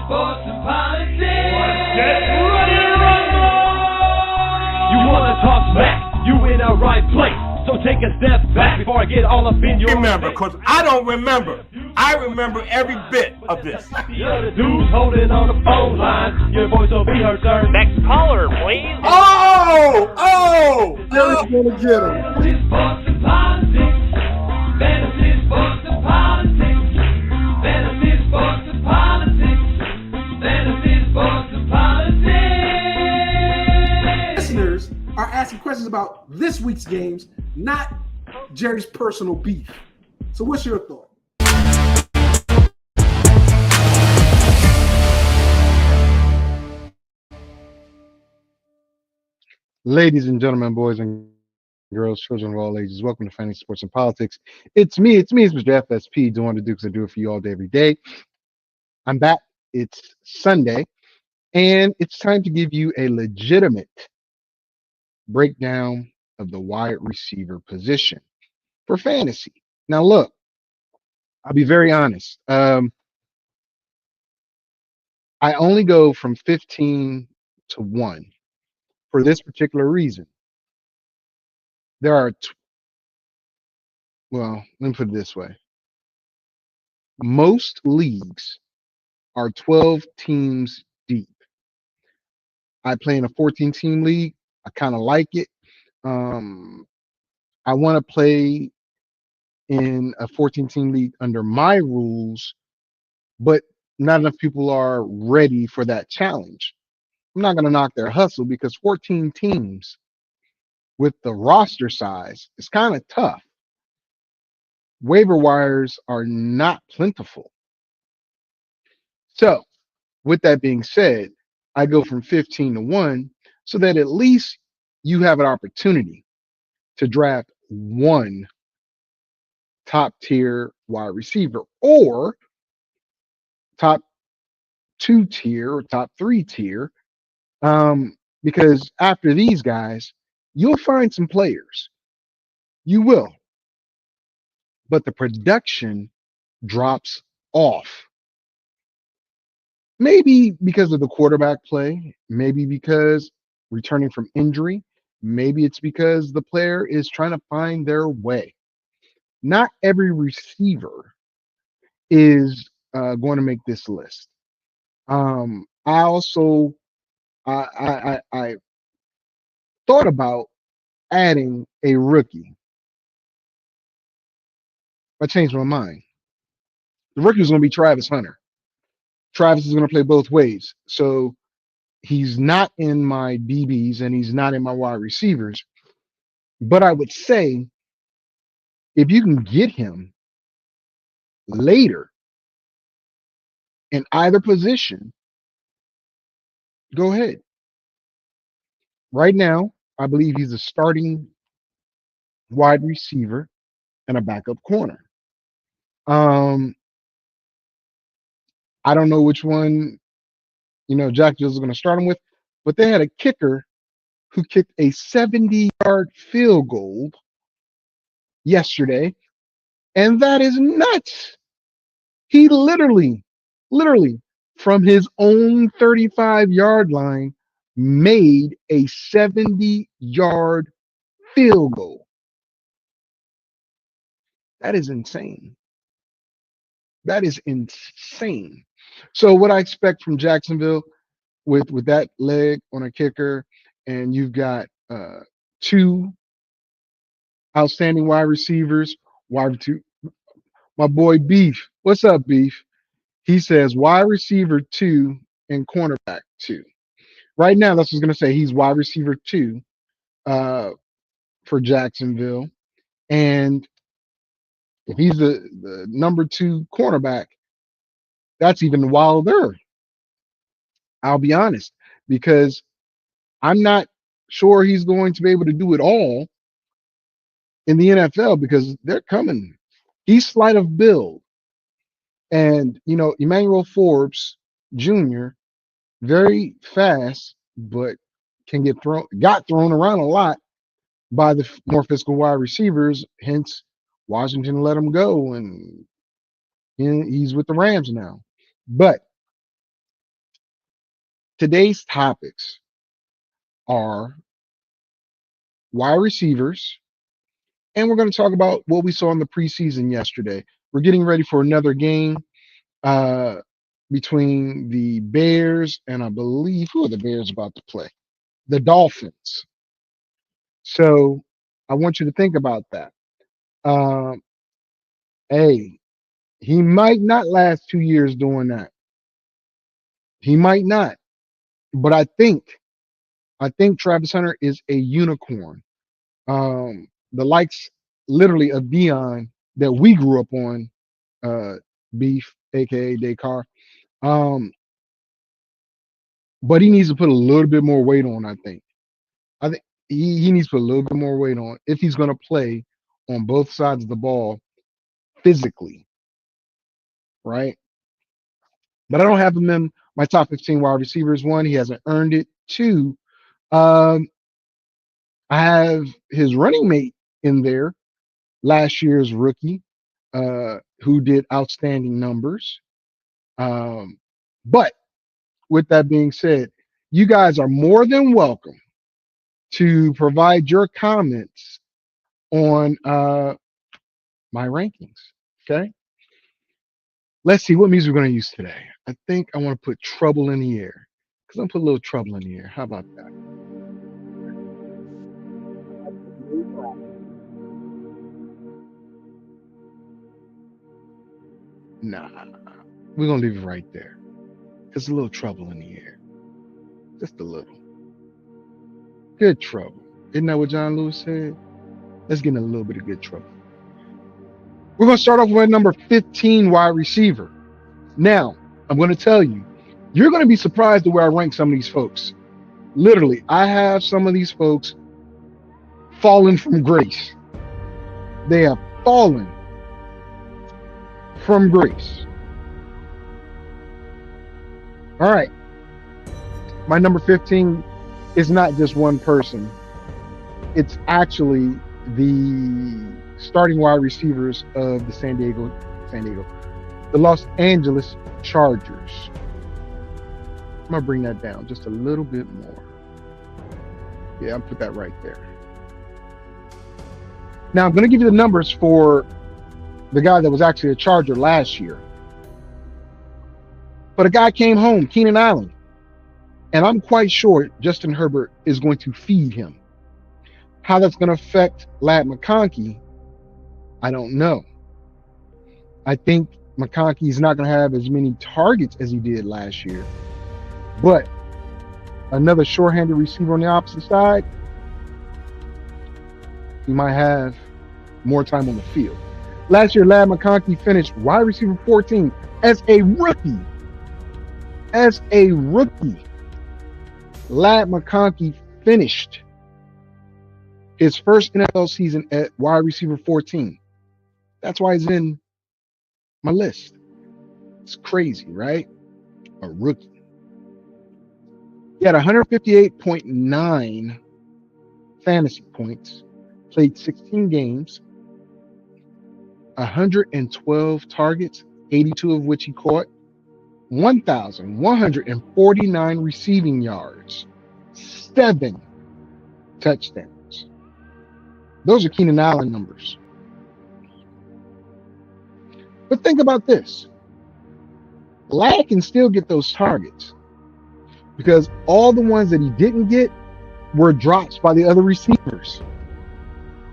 sports, and politics. Get ready to rumble! You wanna talk smack? You in the right place. So take a step back before I get all up in your remember, because I don't remember. I remember every bit of this. You're the dudes holding on the phone line. Your voice will be heard, sir. Next caller, please. Oh! Derek's gonna get him. Fantasy sports and politics. Fantasy sports and politics. Fantasy sports and politics. Fantasy sports and politics. Listeners are asking questions about this week's games, not Jerry's personal beef. So what's your thought? Ladies and gentlemen, boys and girls, children of all ages, welcome to Fantasy Sports and Politics. It's me, it's Mr. FSP, doing the Dukes. I do it for you all day, every day. I'm back. It's Sunday, and it's time to give you a legitimate breakdown of the wide receiver position for fantasy. Now, look, I'll be very honest. I only go from 15 to 1. For this particular reason. There are, well, let me put it this way. Most leagues are 12 teams deep. I play in a 14-team league. I kind of like it. I want to play in a 14-team league under my rules, but not enough people are ready for that challenge. I'm not going to knock their hustle because 14 teams with the roster size is kind of tough. Waiver wires are not plentiful. So, with that being said, I go from 15 to 1 so that at least you have an opportunity to draft one top tier wide receiver or top 2 tier or top 3 tier. Because after these guys, you'll find some players. You will. But the production drops off. Maybe because of the quarterback play, maybe because returning from injury, maybe it's because the player is trying to find their way. Not every receiver is going to make this list. I thought about adding a rookie. I changed my mind. The rookie is going to be Travis Hunter. Travis is going to play both ways. So he's not in my DBs and he's not in my wide receivers. But I would say if you can get him later in either position, go ahead. Right now, I believe he's a starting wide receiver and a backup corner. I don't know which one, Jack Jones is going to start him with, but they had a kicker who kicked a 70-yard field goal yesterday, and that is nuts. He literally, from his own 35-yard line, made a 70-yard field goal. That is insane. That is insane. So what I expect from Jacksonville with that leg on a kicker, and you've got 2 outstanding wide receivers, wide 2. My boy Beef, what's up, Beef? He says wide receiver 2 and cornerback 2. Right now, that's what I was going to say. He's wide receiver 2 for Jacksonville. And if he's the number 2 cornerback, that's even wilder. I'll be honest, because I'm not sure he's going to be able to do it all in the NFL because they're coming. He's slight of build. And, Emmanuel Forbes Jr., very fast, but got thrown around a lot by the more physical wide receivers. Hence, Washington let him go, and he's with the Rams now. But today's topics are wide receivers, and we're going to talk about what we saw in the preseason yesterday. We're getting ready for another game uh, between the Bears and I believe who are the Bears about to play? The Dolphins. So I want you to think about that. Um, hey, he might not last 2 years doing that. He might not, but I think Travis Hunter is a unicorn. The likes literally of Dion that we grew up on, uh, Beef, aka Descar. Um, but he needs to put a little bit more weight on. I think he needs to put a little bit more weight on if he's going to play on both sides of the ball physically, right? But I don't have him in my top 15 wide receivers. One, he hasn't earned it. Two, um, I have his running mate in there, last year's rookie, who did outstanding numbers. Um, but with that being said, you guys are more than welcome to provide your comments on my rankings. Okay. Let's see what music we're going to use today. I think I want to put Trouble in the Air because I'm put a little trouble in the air. How about that? Nah, we're going to leave it right there. There's a little trouble in the air. Just a little. Good trouble. Isn't that what John Lewis said? Let's get in a little bit of good trouble. We're going to start off with number 15 wide receiver. Now, I'm going to tell you, you're going to be surprised at where I rank some of these folks. Literally, I have some of these folks fallen from grace. They have fallen from grace. All right. My number 15 is not just one person. It's actually the starting wide receivers of the Los Angeles Chargers. I'm going to bring that down just a little bit more. Yeah, I'll put that right there. Now, I'm going to give you the numbers for the guy that was actually a Charger last year. But a guy came home, Keenan Allen. And I'm quite sure Justin Herbert is going to feed him. How that's going to affect Ladd McConkey, I don't know. I think McConkey is not going to have as many targets as he did last year. But another short-handed receiver on the opposite side, he might have more time on the field. Last year, Ladd McConkey finished wide receiver 14 as a rookie. As a rookie, Ladd McConkey finished his first NFL season at wide receiver 14. That's why he's in my list. It's crazy, right? A rookie. He had 158.9 fantasy points, played 16 games, 112 targets, 82 of which he caught, 1,149 receiving yards, 7 touchdowns. Those are Keenan Allen numbers. But think about this. Ladd can still get those targets because all the ones that he didn't get were drops by the other receivers.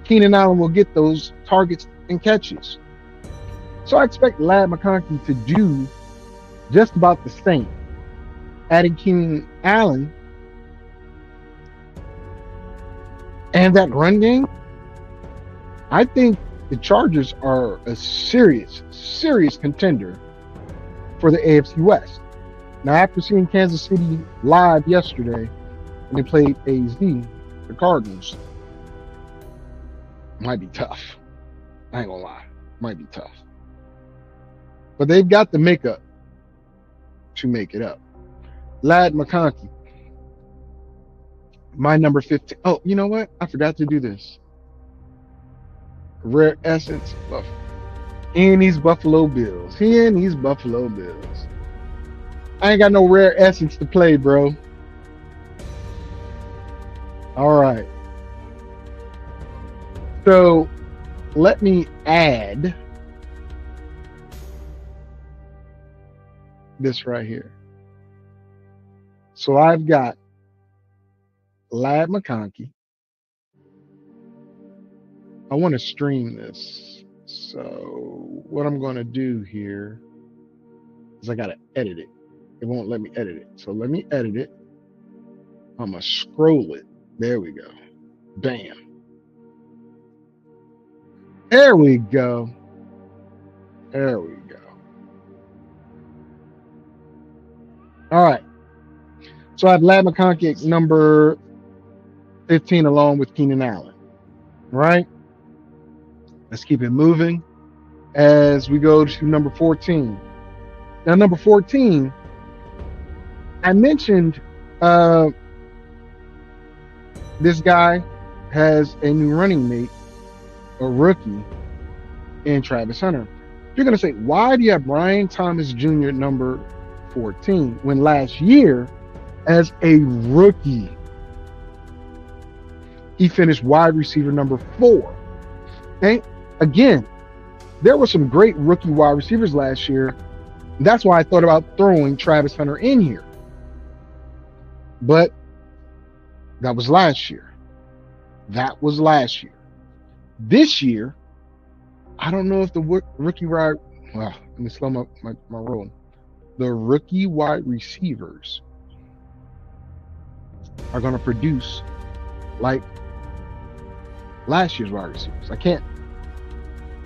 Keenan Allen will get those targets and catches. So I expect Ladd McConkey to do just about the same. Adding Keenan Allen and that run game, I think the Chargers are a serious contender for the AFC West. Now, after seeing Kansas City live yesterday when they played AZ, the Cardinals, might be tough. I ain't gonna lie, might be tough. But they've got the makeup to make it up. Ladd McConkey, my number 15. Oh, you know what? I forgot to do this. Rare Essence Buffalo. He and these Buffalo Bills. I ain't got no rare essence to play, bro. All right. So let me add this right here. So I've got Lad McConkey. I want to stream this. So what I'm going to do here is I got to edit it. It won't let me edit it. So let me edit it. I'm going to scroll it. There we go. Bam. There we go. There we go. All right. So I have Lad McConkey at number 15 along with Keenan Allen. Right? Let's keep it moving as we go to number 14. Now, number 14, I mentioned this guy has a new running mate, a rookie, in Travis Hunter. You're going to say, why do you have Brian Thomas Jr. at number 14 when last year, as a rookie, he finished wide receiver number 4? Okay? Again, there were some great rookie wide receivers last year. That's why I thought about throwing Travis Hunter in here. But that was last year. That was last year. This year, I don't know if the rookie wide, well, let me slow my roll. The rookie wide receivers are going to produce like last year's wide receivers. I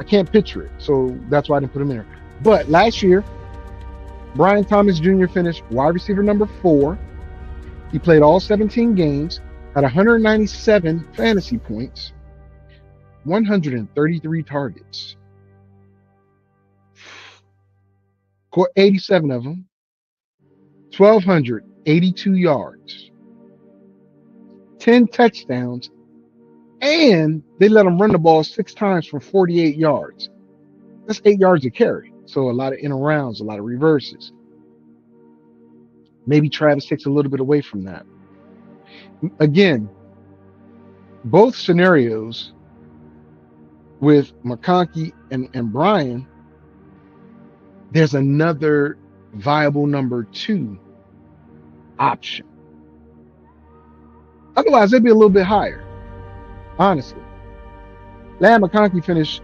can't picture it, so that's why I didn't put him in there. But last year, Brian Thomas Jr. finished wide receiver number 4. He played all 17 games, had 197 fantasy points, 133 targets, caught 87 of them, 1,282 yards, 10 touchdowns, and they let him run the ball 6 times for 48 yards. That's 8 yards a carry. So a lot of in and rounds, a lot of reverses. Maybe Travis takes a little bit away from that. Again, both scenarios with McConkey and Brian, there's another viable number 2 option. Otherwise, it'd be a little bit higher. Honestly, Lad McConkey finished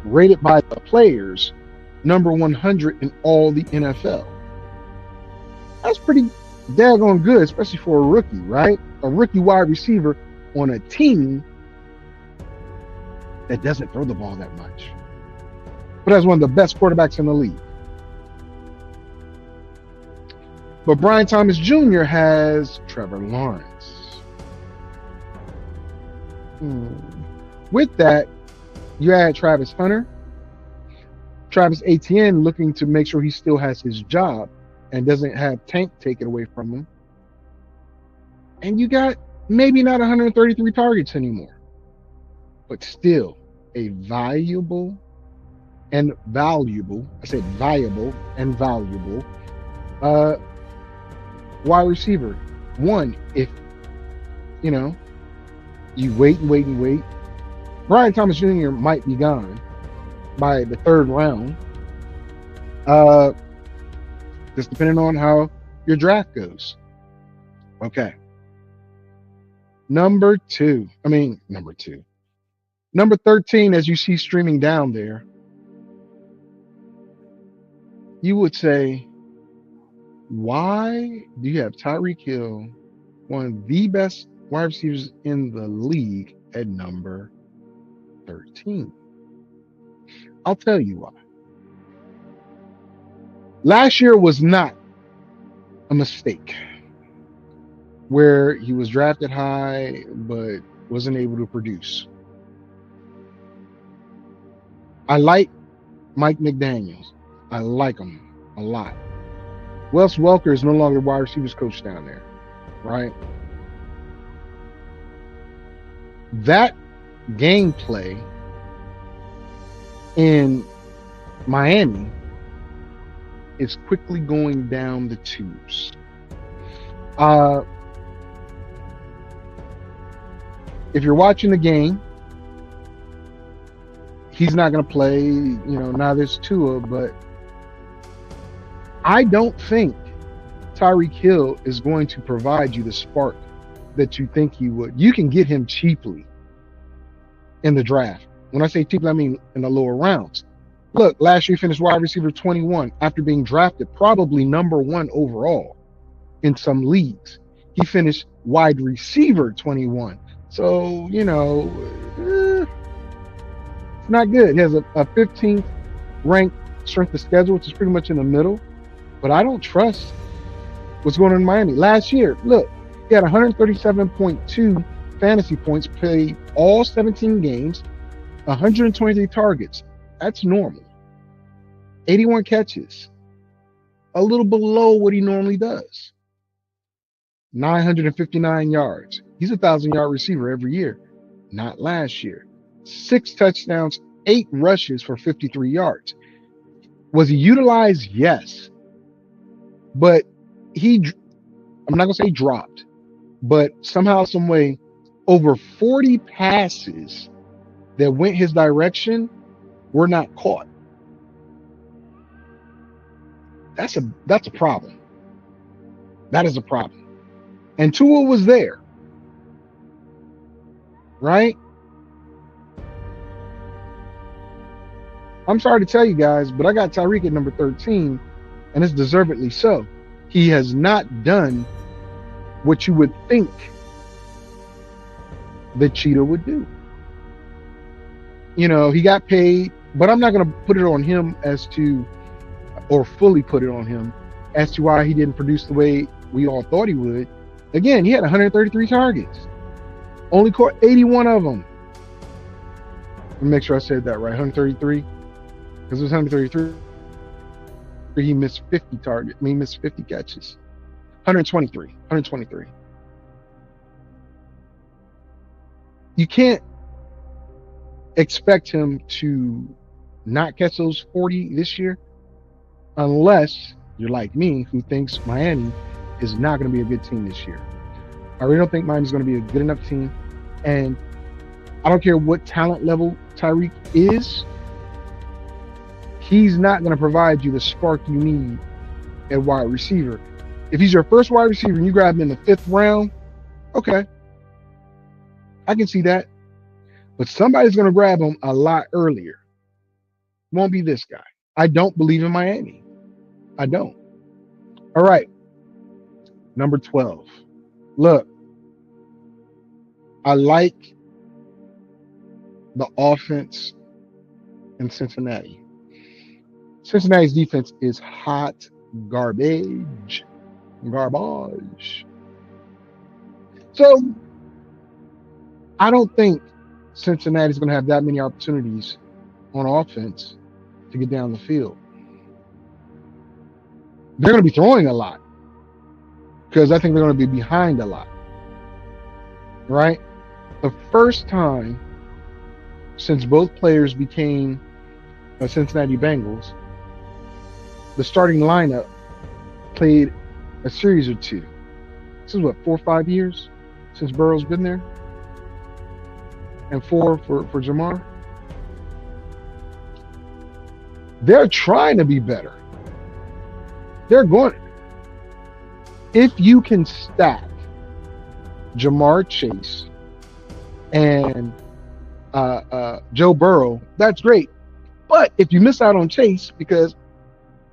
rated by the players number 100 in all the NFL. That's pretty daggone good, especially for a rookie, right? A rookie wide receiver on a team that doesn't throw the ball that much, but has one of the best quarterbacks in the league. But Brian Thomas Jr. has Trevor Lawrence. With that, you add Travis Hunter, Travis Etienne looking to make sure he still has his job and doesn't have Tank take it away from him. And you got maybe not 133 targets anymore, but still a valuable and valuable, I said valuable and valuable, wide receiver. One, if, you wait and wait and wait, Brian Thomas Jr. might be gone by the 3rd round. Just depending on how your draft goes. Okay. Number 13, as you see streaming down there, you would say, why do you have Tyreek Hill, one of the best wide receivers in the league, at number 13? I'll tell you why. Last year was not a mistake where he was drafted high but wasn't able to produce. I like Mike McDaniels. I like him a lot. Wes Welker is no longer wide receivers coach down there, right? That gameplay in Miami is quickly going down the tubes. If you're watching the game, he's not going to play, neither is Tua, but I don't think Tyreek Hill is going to provide you the spark that you think he would. You can get him cheaply in the draft. When I say cheaply, I mean in the lower rounds. Look, last year he finished wide receiver 21 after being drafted probably #1 overall in some leagues. He finished wide receiver 21. So, it's not good. He has a 15th ranked strength of schedule, which is pretty much in the middle. But I don't trust what's going on in Miami. Last year, look, he had 137.2 fantasy points, played all 17 games, 123 targets. That's normal. 81 catches, a little below what he normally does. 959 yards. He's a 1,000-yard receiver every year. Not last year. 6 touchdowns, 8 rushes for 53 yards. Was he utilized? Yes. But I'm not going to say dropped, but somehow, some way, over 40 passes that went his direction were not caught. That's a problem. That is a problem. And Tua was there. Right? I'm sorry to tell you guys, but I got Tyreek at number 13, and it's deservedly so. He has not done what you would think the Cheetah would do. He got paid, but I'm not going to put it on him or fully put it on him as to why he didn't produce the way we all thought he would. Again, he had 133 targets. Only caught 81 of them. Let me make sure I said that right. 133. Because it was 133. He missed 50 targets. He missed 50 catches. 123. You can't expect him to not catch those 40 this year unless you're like me, who thinks Miami is not going to be a good team this year. I really don't think Miami's going to be a good enough team. And I don't care what talent level Tyreek is, he's not going to provide you the spark you need at wide receiver. If he's your first wide receiver and you grab him in the 5th round, okay, I can see that. But somebody's going to grab him a lot earlier. Won't be this guy. I don't believe in Miami. I don't. All right. Number 12. Look, I like the offense in Cincinnati. Cincinnati's defense is hot garbage. So I don't think Cincinnati's going to have that many opportunities on offense to get down the field. They're going to be throwing a lot because I think they're going to be behind a lot. Right? The first time since both players became Cincinnati Bengals, the starting lineup played a series or two. This is what, 4 or 5 years since Burrow's been there? And 4 for Jamar? They're trying to be better. They're going. If you can stack Jamar Chase and Joe Burrow, that's great. But if you miss out on Chase because,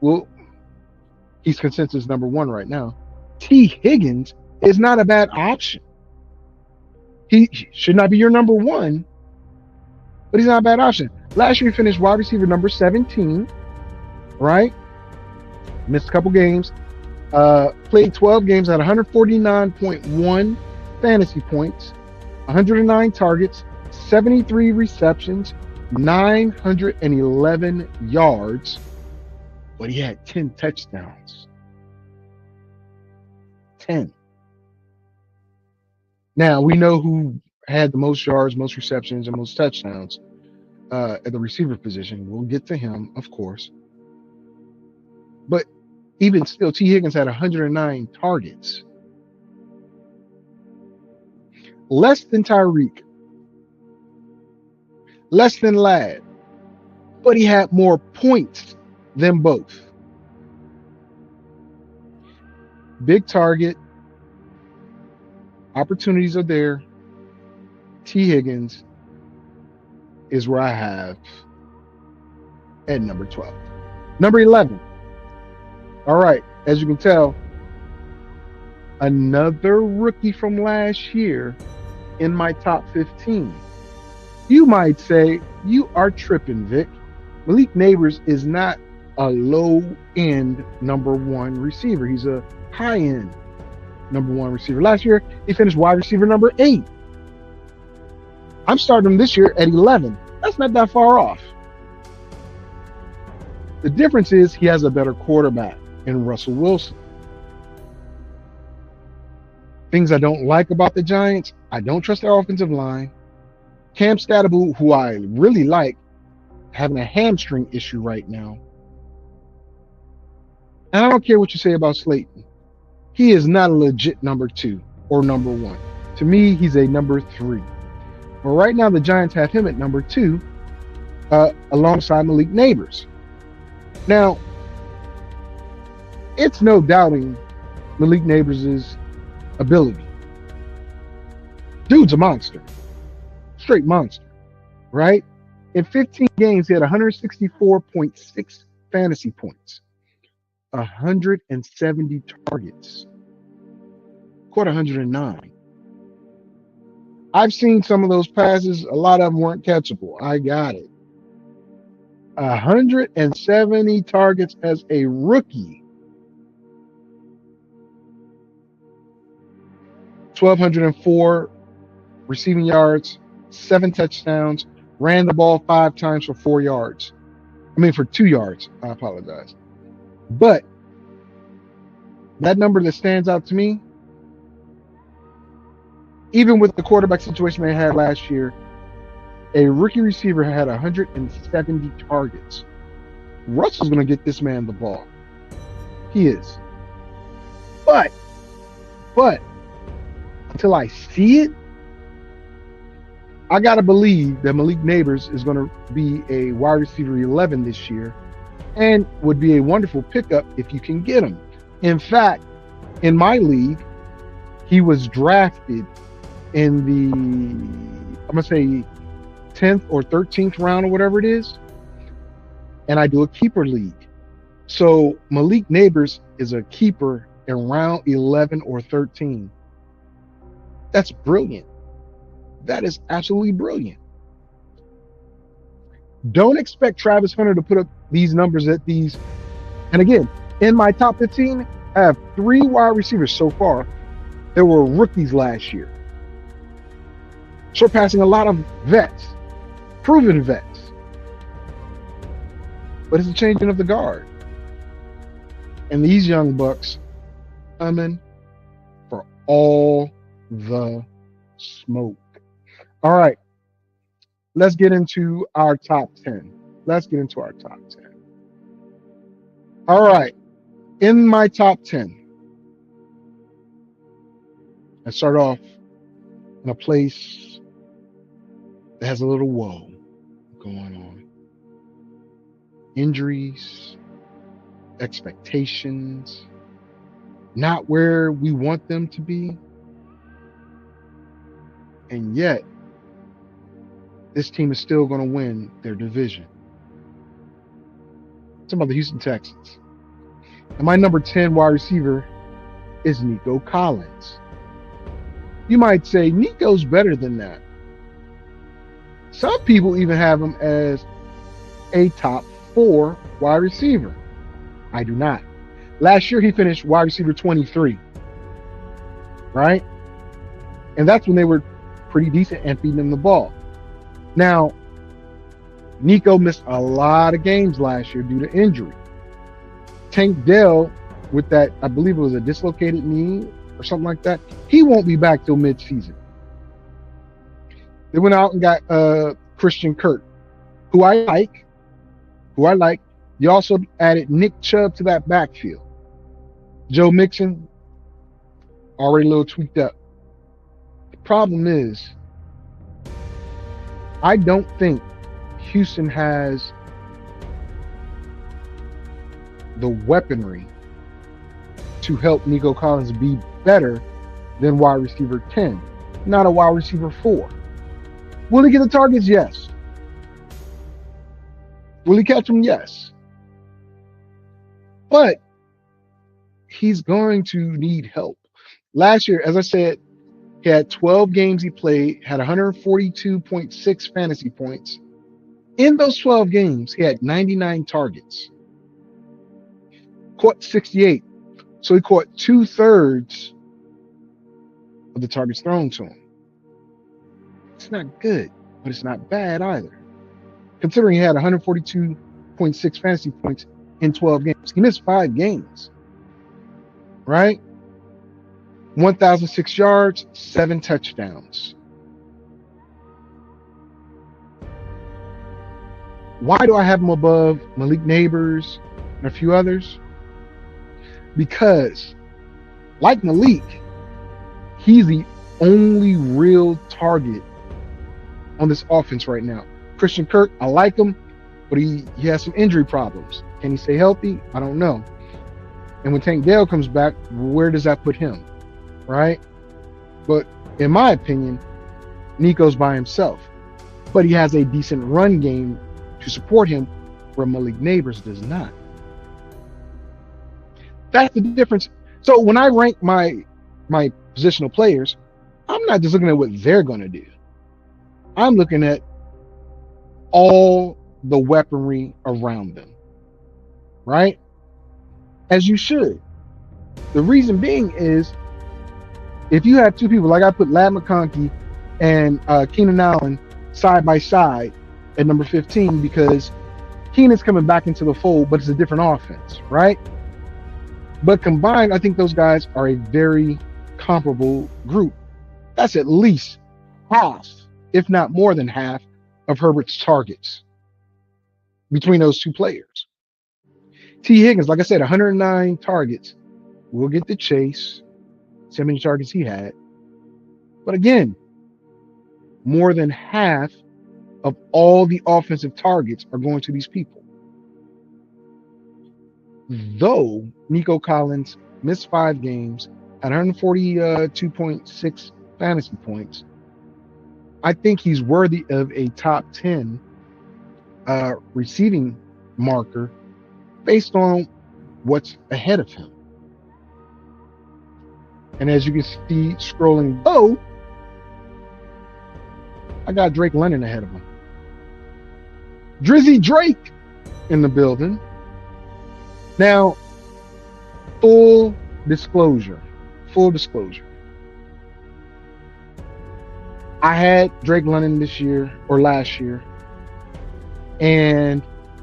well, he's consensus number 1 right now, T. Higgins is not a bad option. He should not be your number 1, but he's not a bad option. Last year he finished wide receiver number 17, right? Missed a couple games. Played 12 games at 149.1 fantasy points, 109 targets, 73 receptions, 911 yards, but he had 10 touchdowns. 10. Now, we know who had the most yards, most receptions, and most touchdowns at the receiver position. We'll get to him, of course. But Even still, T. Higgins had 109 targets. Less than Tyreek. Less than Ladd. But he had more points than both. Big target. Opportunities are there. T. Higgins is where I have at number 12. Number 11. All right, as you can tell, another rookie from last year in my top 15. You might say, you are tripping, Vic. Malik Neighbors is not a low-end number one receiver. He's a high-end number one receiver. Last year, he finished wide receiver number 8. I'm starting him this year at 11. That's not that far off. The difference is he has a better quarterback in Russell Wilson. Things I don't like about the Giants, I don't trust their offensive line. Cam Scatterbull, who I really like, having a hamstring issue right now. And I don't care what you say about Slayton. He is not a legit number 2 or number 1. To me, he's a number 3. But right now, the Giants have him at number 2 alongside Malik Neighbors. Now, it's no doubting Malik Neighbors' ability. Dude's a monster. Straight monster, right? In 15 games, he had 164.6 fantasy points, 170 targets, caught 109. I've seen some of those passes. A lot of them weren't catchable. I got it. 170 targets as a rookie. 1,204 receiving yards, 7 touchdowns, ran the ball 5 times for 4 yards. For 2 yards. I apologize. But that number that stands out to me, even with the quarterback situation they had last year, a rookie receiver had 170 targets. Russell's going to get this man the ball. He is. But until I see it, I got to believe that Malik Neighbors is going to be a wide receiver 11 this year and would be a wonderful pickup if you can get him. In fact, in my league, he was drafted in the, I'm going to say 10th or 13th round or whatever it is. And I do a keeper league. So Malik Neighbors is a keeper in round 11 or 13. That's brilliant. That is absolutely brilliant. Don't expect Travis Hunter to put up these numbers at these. And again, in my top 15, I have 3 wide receivers so far that were rookies last year, surpassing a lot of vets, proven vets. But it's a changing of the guard. And these young bucks coming for all the smoke. All right. Let's get into our top 10. All right. In my top 10, I start off in a place that has a little woe going on. Injuries, expectations, not where we want them to be. And yet, this team is still going to win their division. It's about the Houston Texans. And my number 10 wide receiver is Nico Collins. You might say Nico's better than that. Some people even have him as a top 4 wide receiver. I do not. Last year, he finished wide receiver 23. Right? And that's when they were pretty decent and feeding him the ball. Now, Nico missed a lot of games last year due to injury. Tank Dell, with that, I believe it was a dislocated knee or something like that, he won't be back till mid-season. They went out and got Christian Kirk, who I like. You also added Nick Chubb to that backfield. Joe Mixon, already a little tweaked up. The problem is, I don't think Houston has the weaponry to help Nico Collins be better than wide receiver 10, not a wide receiver 4. Will he get the targets? Yes. Will he catch them? Yes. But he's going to need help. Last year, as I said, he had 12 games he played, had 142.6 fantasy points. In those 12 games, he had 99 targets, caught 68. So he caught 2/3 of the targets thrown to him. It's not good, but it's not bad either, considering he had 142.6 fantasy points in 12 games. He missed 5 games, right? 1,006 yards, 7 touchdowns. Why do I have him above Malik Neighbors and a few others? Because, like Malik, he's the only real target on this offense right now. Christian Kirk, I like him, but he has some injury problems. Can he stay healthy? I don't know. And when Tank Dell comes back, where does that put him? Right? But in my opinion, Nico's by himself. But he has a decent run game to support him where Malik Neighbors does not. That's the difference. So when I rank my positional players, I'm not just looking at what they're going to do. I'm looking at all the weaponry around them, right? As you should. The reason being is, if you have two people, like I put Ladd McConkey and Keenan Allen side by side at number 15, because Keenan's coming back into the fold, but it's a different offense, right? But combined, I think those guys are a very comparable group. That's at least half, if not more than half, of Herbert's targets between those two players. T. Higgins, like I said, 109 targets. We'll get the chase. See how many targets he had. But again, more than half of all the offensive targets are going to these people. Though Nico Collins missed 5 games, had 142.6 fantasy points, I think he's worthy of a top 10 receiving marker based on what's ahead of him. And as you can see scrolling below, I got Drake London ahead of him. Drizzy Drake in the building. Now, full disclosure. I had Drake London this year or last year, and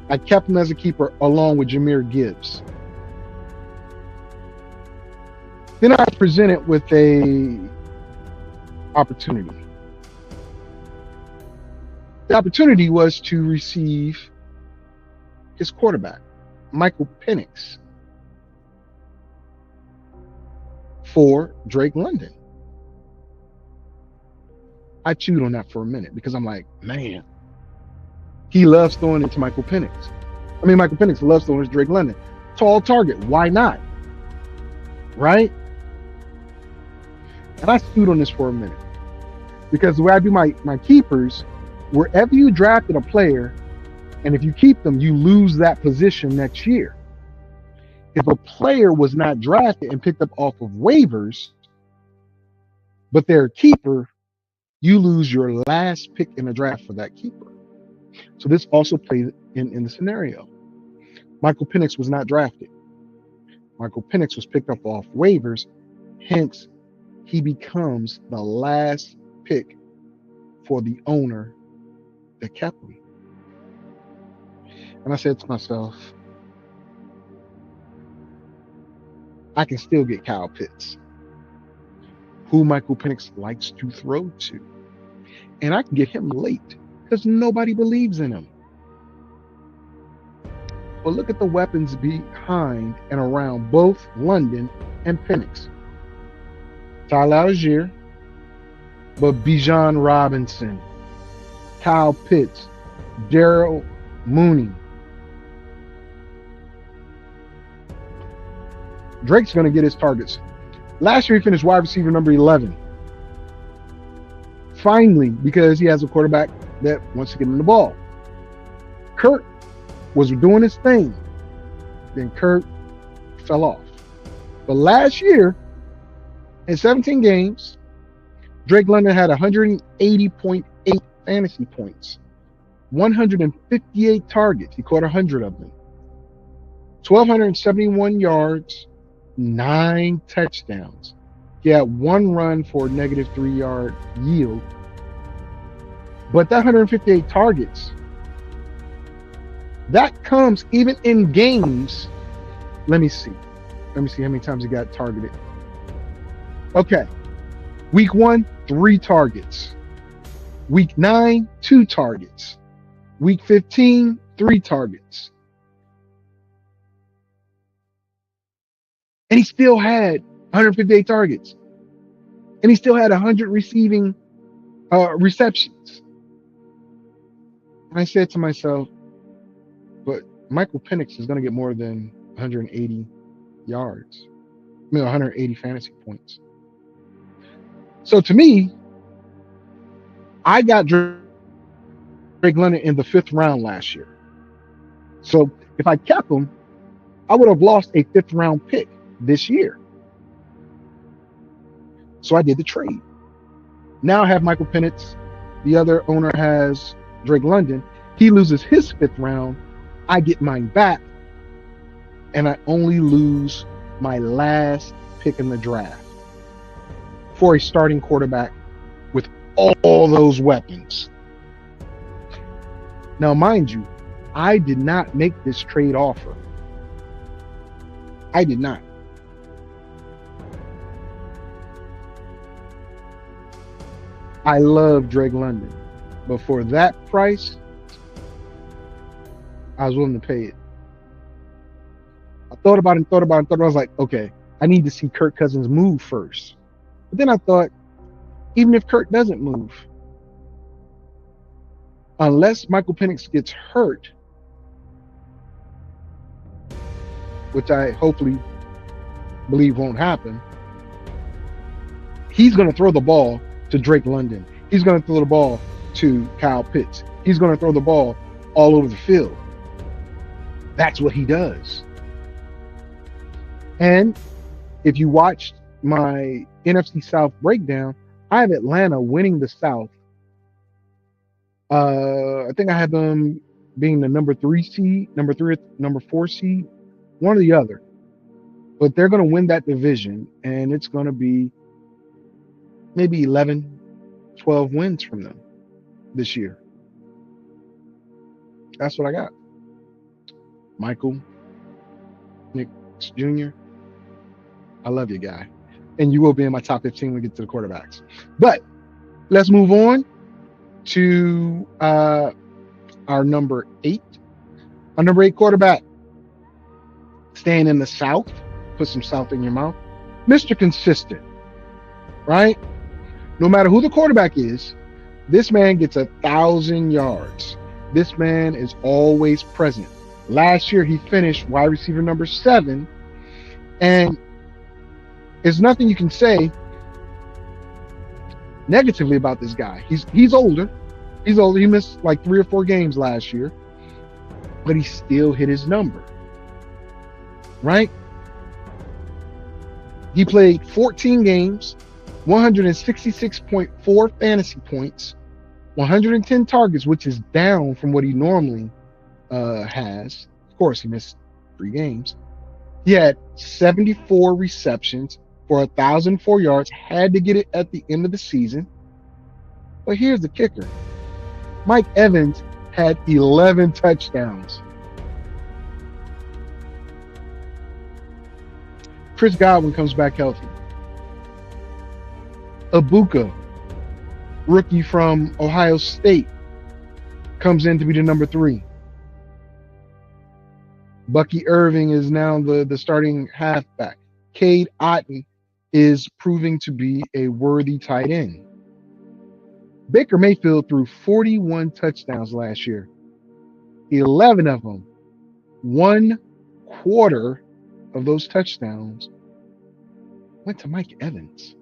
I kept him as a keeper along with Jahmyr Gibbs. Then I was presented with a opportunity. The opportunity was to receive his quarterback, Michael Penix, for Drake London. I chewed on that for a minute because I'm like, man, he loves throwing it to Michael Penix. Michael Penix loves throwing it to Drake London. Tall target, why not? Right? And I stewed on this for a minute because the way I do my keepers, wherever you drafted a player, and if you keep them, you lose that position next year. If a player was not drafted and picked up off of waivers, but they're a keeper, you lose your last pick in the draft for that keeper. So this also plays in the scenario. Michael Penix was not drafted. Michael Penix was picked up off waivers, hence he becomes the last pick for the owner that kept him. And I said to myself, I can still get Kyle Pitts, who Michael Penix likes to throw to. And I can get him late because nobody believes in him. But look at the weapons behind and around both London and Penix. Tyler Algier, but Bijan Robinson, Kyle Pitts, Daryl Mooney. Drake's going to get his targets. Last year, he finished wide receiver number 11. Finally, because he has a quarterback that wants to get him the ball. Kurt was doing his thing. Then Kurt fell off. But last year, in 17 games, Drake London had 180.8 fantasy points, 158 targets. He caught 100 of them. 1,271 yards, 9 touchdowns. He had 1 run for a negative 3-yard yield. But that 158 targets, that comes even in games. Let me see how many times he got targeted. Okay. Week 1, 3 targets. Week 9, 2 targets. Week 15, 3 targets. And he still had 158 targets. And he still had 100 receiving receptions. And I said to myself, but Michael Penix is going to get more than 180 yards. 180 fantasy points. So to me, I got Drake London in the 5th round last year. So if I kept him, I would have lost a 5th round pick this year. So I did the trade. Now I have Michael Penix. The other owner has Drake London. He loses his 5th round. I get mine back. And I only lose my last pick in the draft for a starting quarterback with all those weapons. Now, mind you, I did not make this trade offer. I did not. I love Drake London, but for that price, I was willing to pay it. I thought about it. I was like, okay, I need to see Kirk Cousins move first. But then I thought, even if Kirk doesn't move, unless Michael Penix gets hurt, which I hopefully believe won't happen, he's going to throw the ball to Drake London. He's going to throw the ball to Kyle Pitts. He's going to throw the ball all over the field. That's what he does. And if you watched my NFC South breakdown, I have Atlanta winning the South. I think I have them being the number 4 seed, one or the other. But they're going to win that division, and it's going to be maybe 11, 12 wins from them this year. That's what I got. Michael Penix Jr., I love you, guy. And you will be in my top 15 when we get to the quarterbacks. But let's move on to our number 8. Our number 8 quarterback. Staying in the South. Put some South in your mouth. Mr. Consistent. Right? No matter who the quarterback is, this man gets 1,000 yards. This man is always present. Last year, he finished wide receiver number 7. And there's nothing you can say negatively about this guy. He's older. He's older. He missed like 3 or 4 games last year, but he still hit his number. Right? He played 14 games, 166.4 fantasy points, 110 targets, which is down from what he normally has. Of course, he missed 3 games. He had 74 receptions for 1,004 yards, had to get it at the end of the season. But here's the kicker. Mike Evans had 11 touchdowns. Chris Godwin comes back healthy. Ibuka, rookie from Ohio State, comes in to be the number 3. Bucky Irving is now the starting halfback. Cade Otton is proving to be a worthy tight end. Baker Mayfield threw 41 touchdowns last year. 11 of them, 1/4 of those touchdowns went to Mike Evans.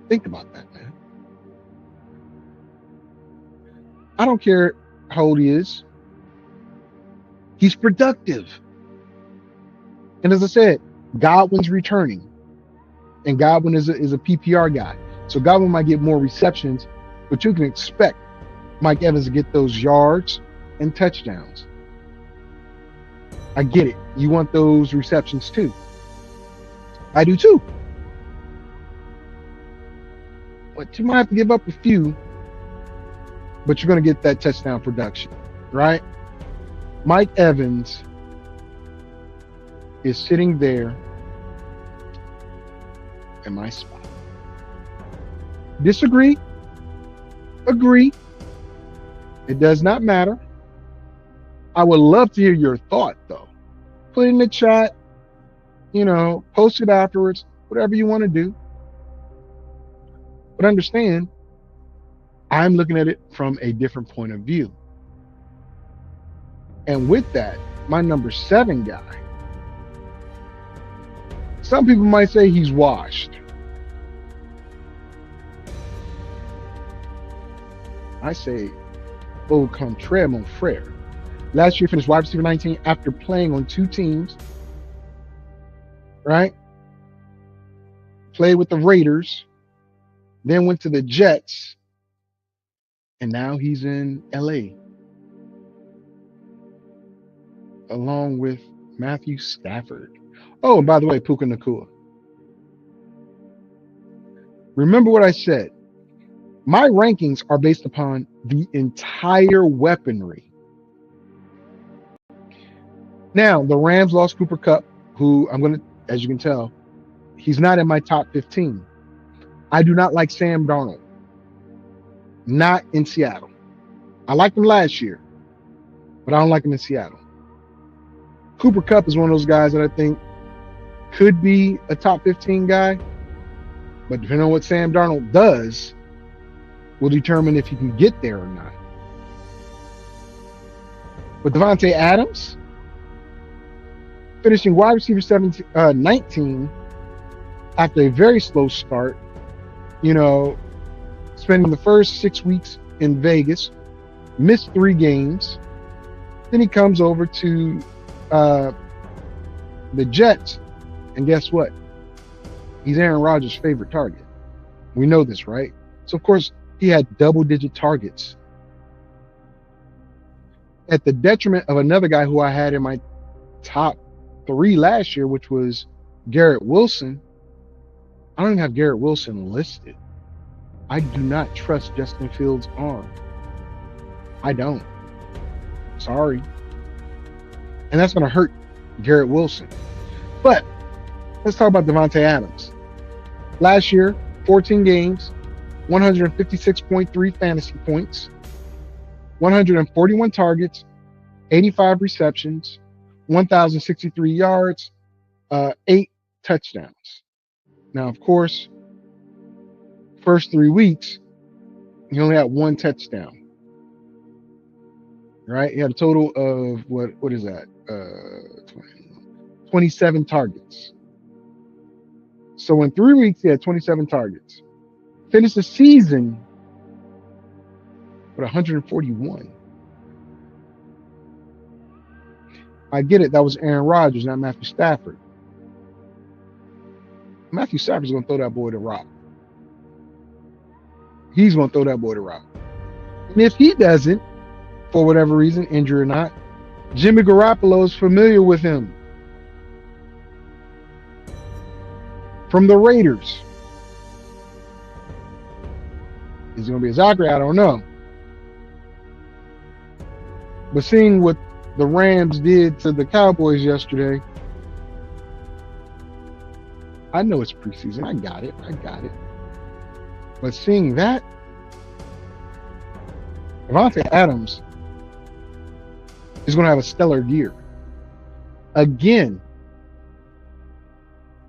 Think about that, man. I don't care how old he is. He's productive. And as I said, Godwin's returning. And Godwin is a PPR guy. So Godwin might get more receptions, but you can expect Mike Evans to get those yards and touchdowns. I get it. You want those receptions too. I do too. But you might have to give up a few, but you're going to get that touchdown production, right? Mike Evans is sitting there in my spot. Disagree? Agree? It does not matter. I would love to hear your thought, though. Put it in the chat, post it afterwards, whatever you want to do. But understand, I'm looking at it from a different point of view. And with that, my number 7 guy, some people might say he's washed. I say, au contraire, mon frère. Last year, finished wide receiver 19 after playing on 2 teams, right? Played with the Raiders, then went to the Jets, and now he's in LA, along with Matthew Stafford. Oh, and by the way, Puka Nacua. Remember what I said. My rankings are based upon the entire weaponry. Now, the Rams lost Cooper Kupp, who as you can tell, he's not in my top 15. I do not like Sam Darnold. Not in Seattle. I liked him last year, but I don't like him in Seattle. Cooper Kupp is one of those guys that I think could be a top 15 guy, but depending on what Sam Darnold does, will determine if he can get there or not. But Devontae Adams, finishing wide receiver 19 after a very slow start, spending the first 6 weeks in Vegas, missed 3 games. Then he comes over to the Jets, and guess what? He's Aaron Rodgers' favorite target. We know this, right? So, of course, he had double-digit targets. At the detriment of another guy who I had in my top 3 last year, which was Garrett Wilson. I don't even have Garrett Wilson listed. I do not trust Justin Fields' arm. I don't. Sorry. And that's going to hurt Garrett Wilson. But let's talk about Devontae Adams. Last year, 14 games, 156.3 fantasy points, 141 targets, 85 receptions, 1,063 yards, 8 touchdowns. Now, of course, first 3 weeks, he only had 1 touchdown. Right? He had a total of what is that? 27 targets. So in 3 weeks, he had 27 targets. Finished the season with 141. I get it. That was Aaron Rodgers, not Matthew Stafford. Matthew Stafford's going to throw that boy the rock. He's going to throw that boy the rock. And if he doesn't, for whatever reason, injury or not, Jimmy Garoppolo is familiar with him. From the Raiders. Is he going to be a Zachary? I don't know. But seeing what the Rams did to the Cowboys yesterday, I know it's preseason. I got it. But seeing that, Devontae Adams is going to have a stellar year. Again,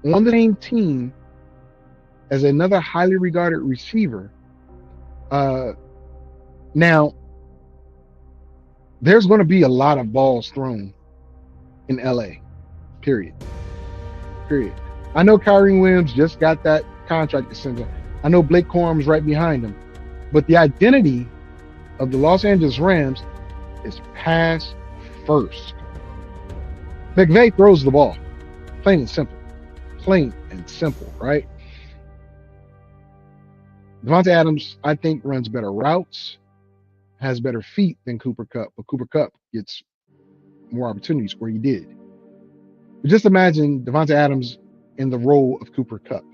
on the same team as another highly regarded receiver. Now, there's going to be a lot of balls thrown in LA, period. I know Kyrie Williams just got that contract extension. I know Blake Corum's right behind him. But the identity of the Los Angeles Rams is pass first. McVay throws the ball. Plain and simple. Right? Devontae Adams, I think, runs better routes, has better feet than Cooper Kupp, but Cooper Kupp gets more opportunities, or he did. But just imagine Devontae Adams in the role of Cooper Kupp.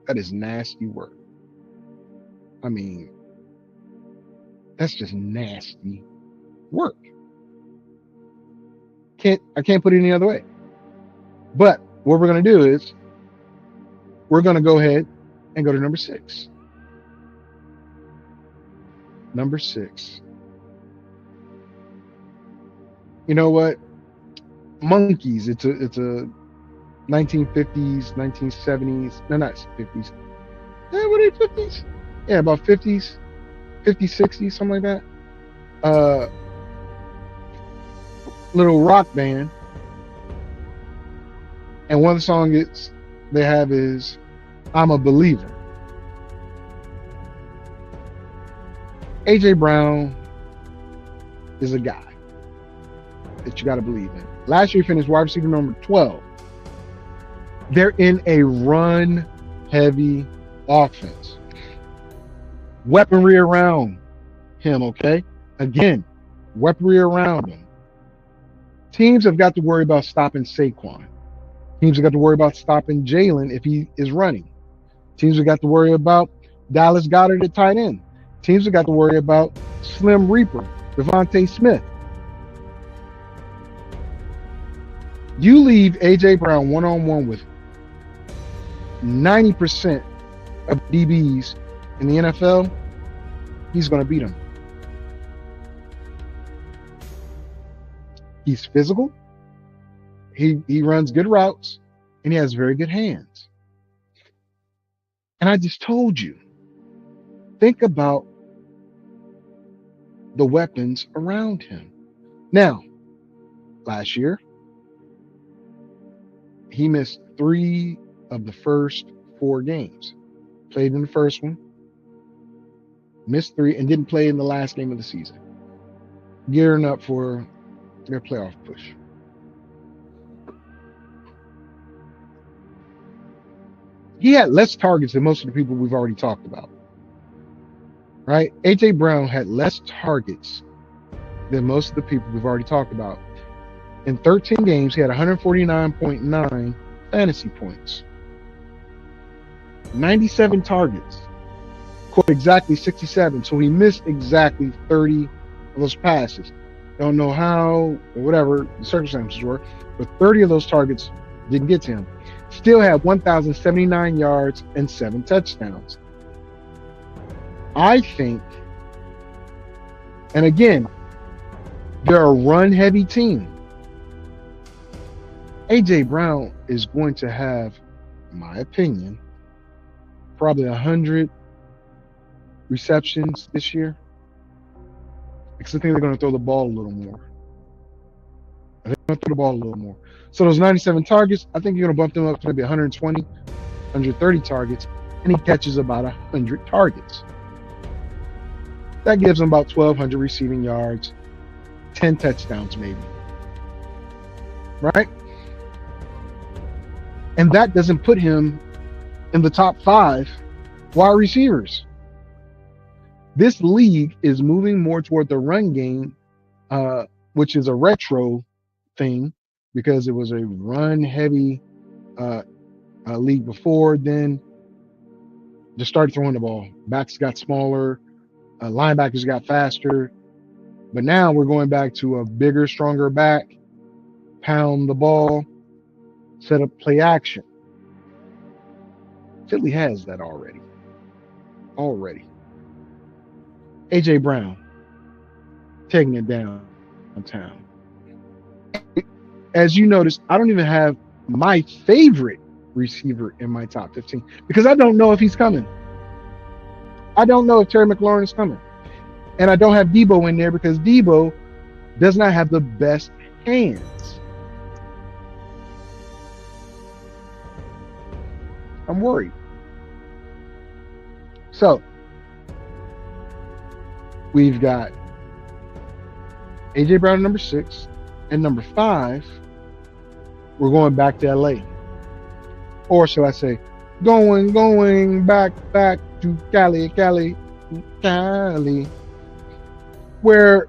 That is nasty work. I mean, that's just nasty work. I can't put it any other way. But what we're going to do is we're going to go ahead and go to number 6. Number 6. You know what? Monkeys. It's a 1950s, 1970s. No, not 50s. Yeah, what are they, 50s? Yeah, about 50s, 50s, 60s, something like that. Little rock band. And one song they have is I'm a Believer. AJ Brown is a guy that you got to believe in. Last year, he finished wide receiver number 12. They're in a run-heavy offense. Weaponry around him, okay? Again, weaponry around him. Teams have got to worry about stopping Saquon. Teams have got to worry about stopping Jalen if he is running. Teams have got to worry about Dallas Goedert at tight end. Teams have got to worry about Slim Reaper, Devontae Smith. You leave A.J. Brown one-on-one with 90% of DBs in the NFL, he's going to beat them. He's physical. He runs good routes, and he has very good hands. And I just told you, think about the weapons around him. Now, last year, he missed 3 of the first 4 games. Played in the first one, missed 3, and didn't play in the last game of the season. Gearing up for their playoff push. He had less targets than most of the people we've already talked about. Right? A.J. Brown had less targets than most of the people we've already talked about. In 13 games, he had 149.9 fantasy points. 97 targets. Caught exactly 67. So he missed exactly 30 of those passes. Don't know how or whatever the circumstances were, but 30 of those targets didn't get to him. Still had 1,079 yards and 7 touchdowns. I think, and again, they're a run-heavy team. A.J. Brown is going to have, in my opinion, probably 100 receptions this year. Because I think they're going to throw the ball a little more. So those 97 targets, I think you're going to bump them up to maybe 120, 130 targets, and he catches about 100 targets. That gives him about 1,200 receiving yards, 10 touchdowns maybe. Right? And that doesn't put him in the top 5 wide receivers. This league is moving more toward the run game, which is a retro thing because it was a run-heavy league before. Then just started throwing the ball. Backs got smaller, linebackers got faster. But now we're going back to a bigger, stronger back, pound the ball, set up play action. Philly has that already. A.J. Brown taking it downtown. As you notice, I don't even have my favorite receiver in my top 15 because I don't know if he's coming. I don't know if Terry McLaurin is coming. And I don't have Debo in there because Debo does not have the best hands. I'm worried. So we've got A.J. Brown at number 6, and number 5, we're going back to LA. Or shall I say, going back to Cali, where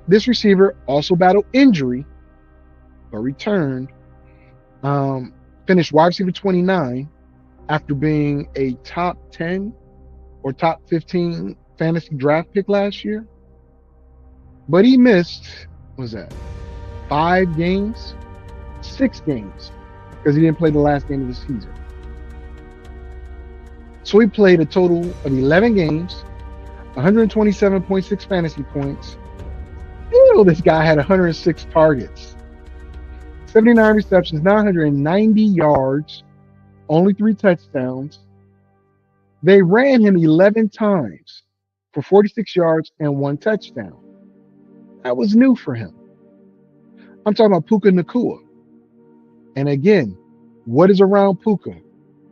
this receiver also battled injury, but returned, finished wide receiver 29 after being a top 10 or top 15 fantasy draft pick last year. But he missed, what was that, 5 games? 6 games, because he didn't play the last game of the season. So he played a total of 11 games, 127.6 fantasy points. This guy had 106 targets, 79 receptions, 990 yards, only 3 touchdowns. They ran him 11 times for 46 yards and 1 touchdown. That was new for him. I'm talking about Puka Nacua. And again, what is around Puka?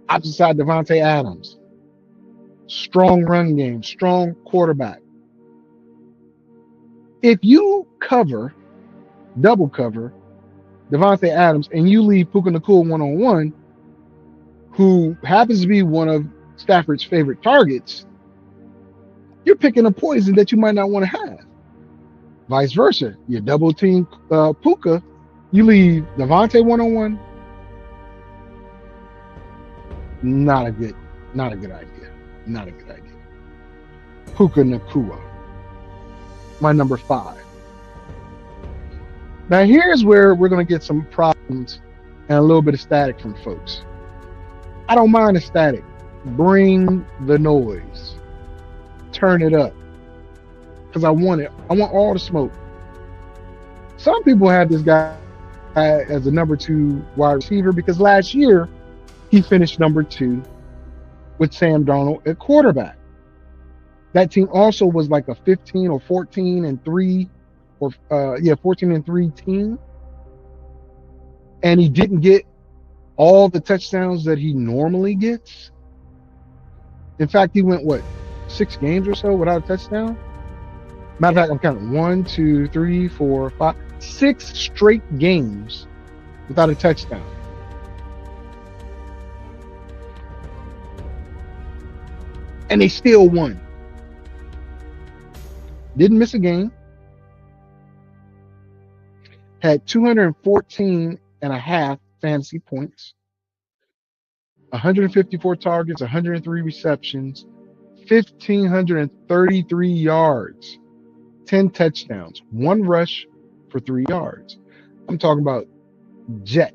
Opposite side, Devontae Adams. Strong run game, strong quarterback. If you double cover Devontae Adams, and you leave Puka Nacua one-on-one, who happens to be one of Stafford's favorite targets, you're picking a poison that you might not want to have. Vice versa, you double team Puka, you leave Devontae one-on-one. Not a good idea. Not a good idea. Puka Nacua, my number 5. Now here's where we're going to get some problems and a little bit of static from folks. I don't mind the static. Bring the noise. Turn it up. Because I want it. I want all the smoke. Some people have this guy as a number 2 wide receiver because last year he finished number 2 with Sam Darnold at quarterback. That team also was like a 15 or 14-3 or 14-3 team. And he didn't get all the touchdowns that he normally gets. In fact, he went 6 games or so without a touchdown. Matter of fact, I'm counting 1, 2, 3, 4, 5, 6 straight games without a touchdown. And they still won. Didn't miss a game. Had 214.5 fantasy points. 154 targets, 103 receptions, 1,533 yards, 10 touchdowns, 1 rush for 3 yards. I'm talking about Jet,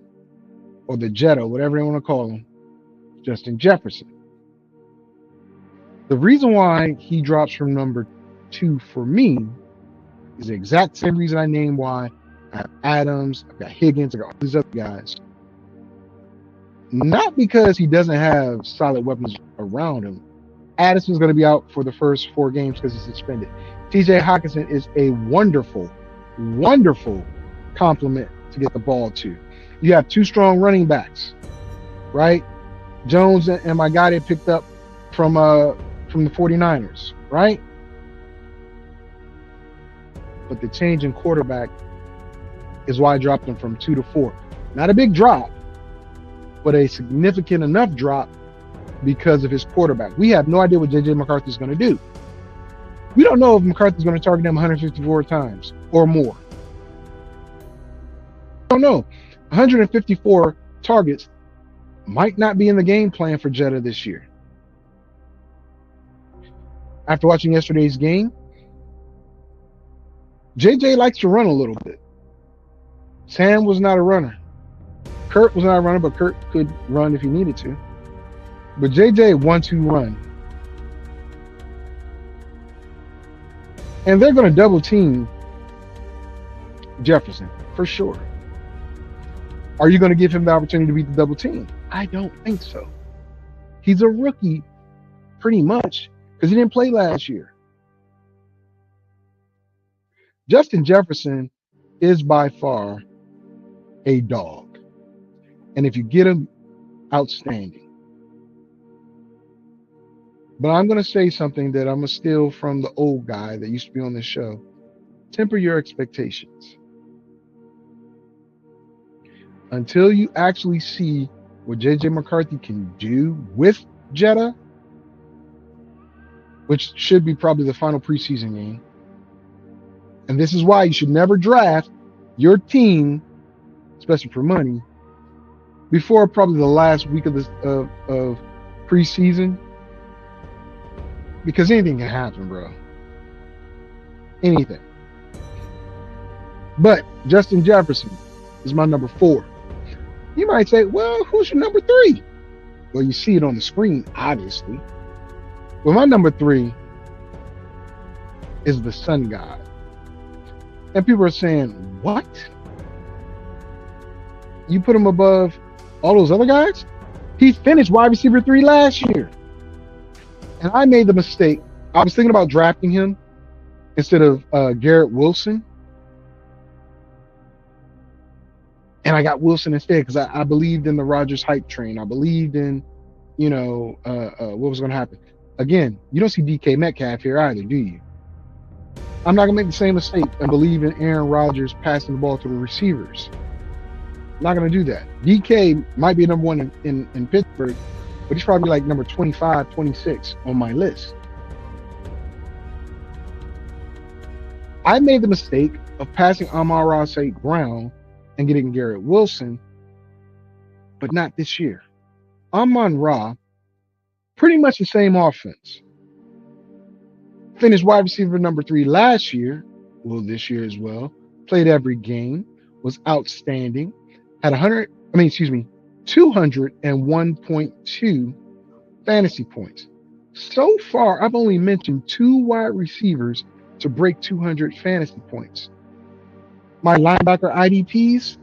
or the Jetta, whatever they want to call him, Justin Jefferson. The reason why he drops from number 2 for me is the exact same reason I named why I have Adams, I've got Higgins, I got all these other guys. Not because he doesn't have solid weapons around him. Addison's going to be out for the first 4 games because he's suspended. TJ Hockenson is a wonderful, wonderful complement to get the ball to. You have 2 strong running backs, right? Jones and my guy they picked up from the 49ers, right? But the change in quarterback is why I dropped him from 2 to 4. Not a big drop, but a significant enough drop because of his quarterback. We have no idea what J.J. McCarthy is going to do. We don't know if McCarthy's going to target him 154 times or more. I don't know. 154 targets might not be in the game plan for Jetta this year. After watching yesterday's game, J.J. likes to run a little bit. Sam was not a runner. Kurt was not a runner, but Kurt could run if he needed to. But J.J. 1-2 run. And they're going to double team Jefferson for sure. Are you going to give him the opportunity to beat the double team? I don't think so. He's a rookie pretty much because he didn't play last year. Justin Jefferson is by far a dog. And if you get him, outstanding. But I'm going to say something that I'm going to steal from the old guy that used to be on this show. Temper your expectations. Until you actually see what J.J. McCarthy can do with Jetta, which should be probably the final preseason game. And this is why you should never draft your team, especially for money, before probably the last week of preseason. Because anything can happen, bro. Anything. But Justin Jefferson is my number 4. You might say, well, who's your number 3? Well, you see it on the screen, obviously. Well, my number 3 is the sun god. And people are saying, what? You put him above all those other guys? He finished wide receiver 3 last year. And I made the mistake. I was thinking about drafting him instead of Garrett Wilson. And I got Wilson instead because I believed in the Rodgers hype train. I believed in, what was going to happen. Again, you don't see DK Metcalf here either, do you? I'm not going to make the same mistake and believe in Aaron Rodgers passing the ball to the receivers. I'm not going to do that. DK might be number 1 in Pittsburgh, but he's probably like number 25, 26 on my list. I made the mistake of passing Amon-Ra St. Brown and getting Garrett Wilson, but not this year. Amon-Ra, pretty much the same offense. Finished wide receiver number 3 last year, well, this year as well. Played every game, was outstanding, had 201.2 fantasy points. So far, I've only mentioned 2 wide receivers to break 200 fantasy points. My linebacker IDPs,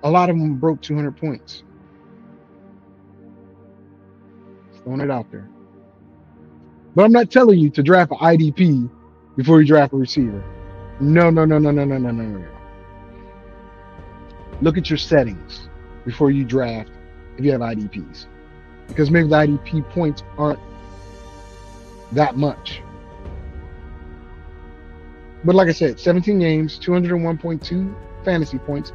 a lot of them broke 200 points. Throwing it out there. But I'm not telling you to draft an IDP before you draft a receiver. No. Look at your settings before you draft if you have IDPs. Because maybe the IDP points aren't that much. But like I said, 17 games, 201.2 fantasy points.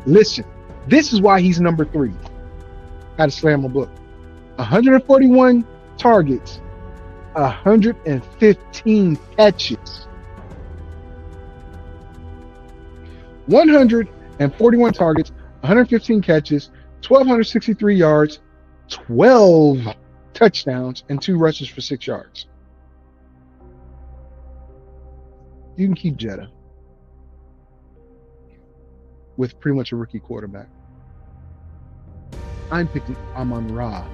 Listen, this is why he's number 3. I had to slam my book. 141 targets, 115 catches. 141 targets, 115 catches, 1,263 yards, 12 touchdowns, and 2 rushes for 6 yards. You can keep Jetta with pretty much a rookie quarterback. I'm picking Amon-Ra.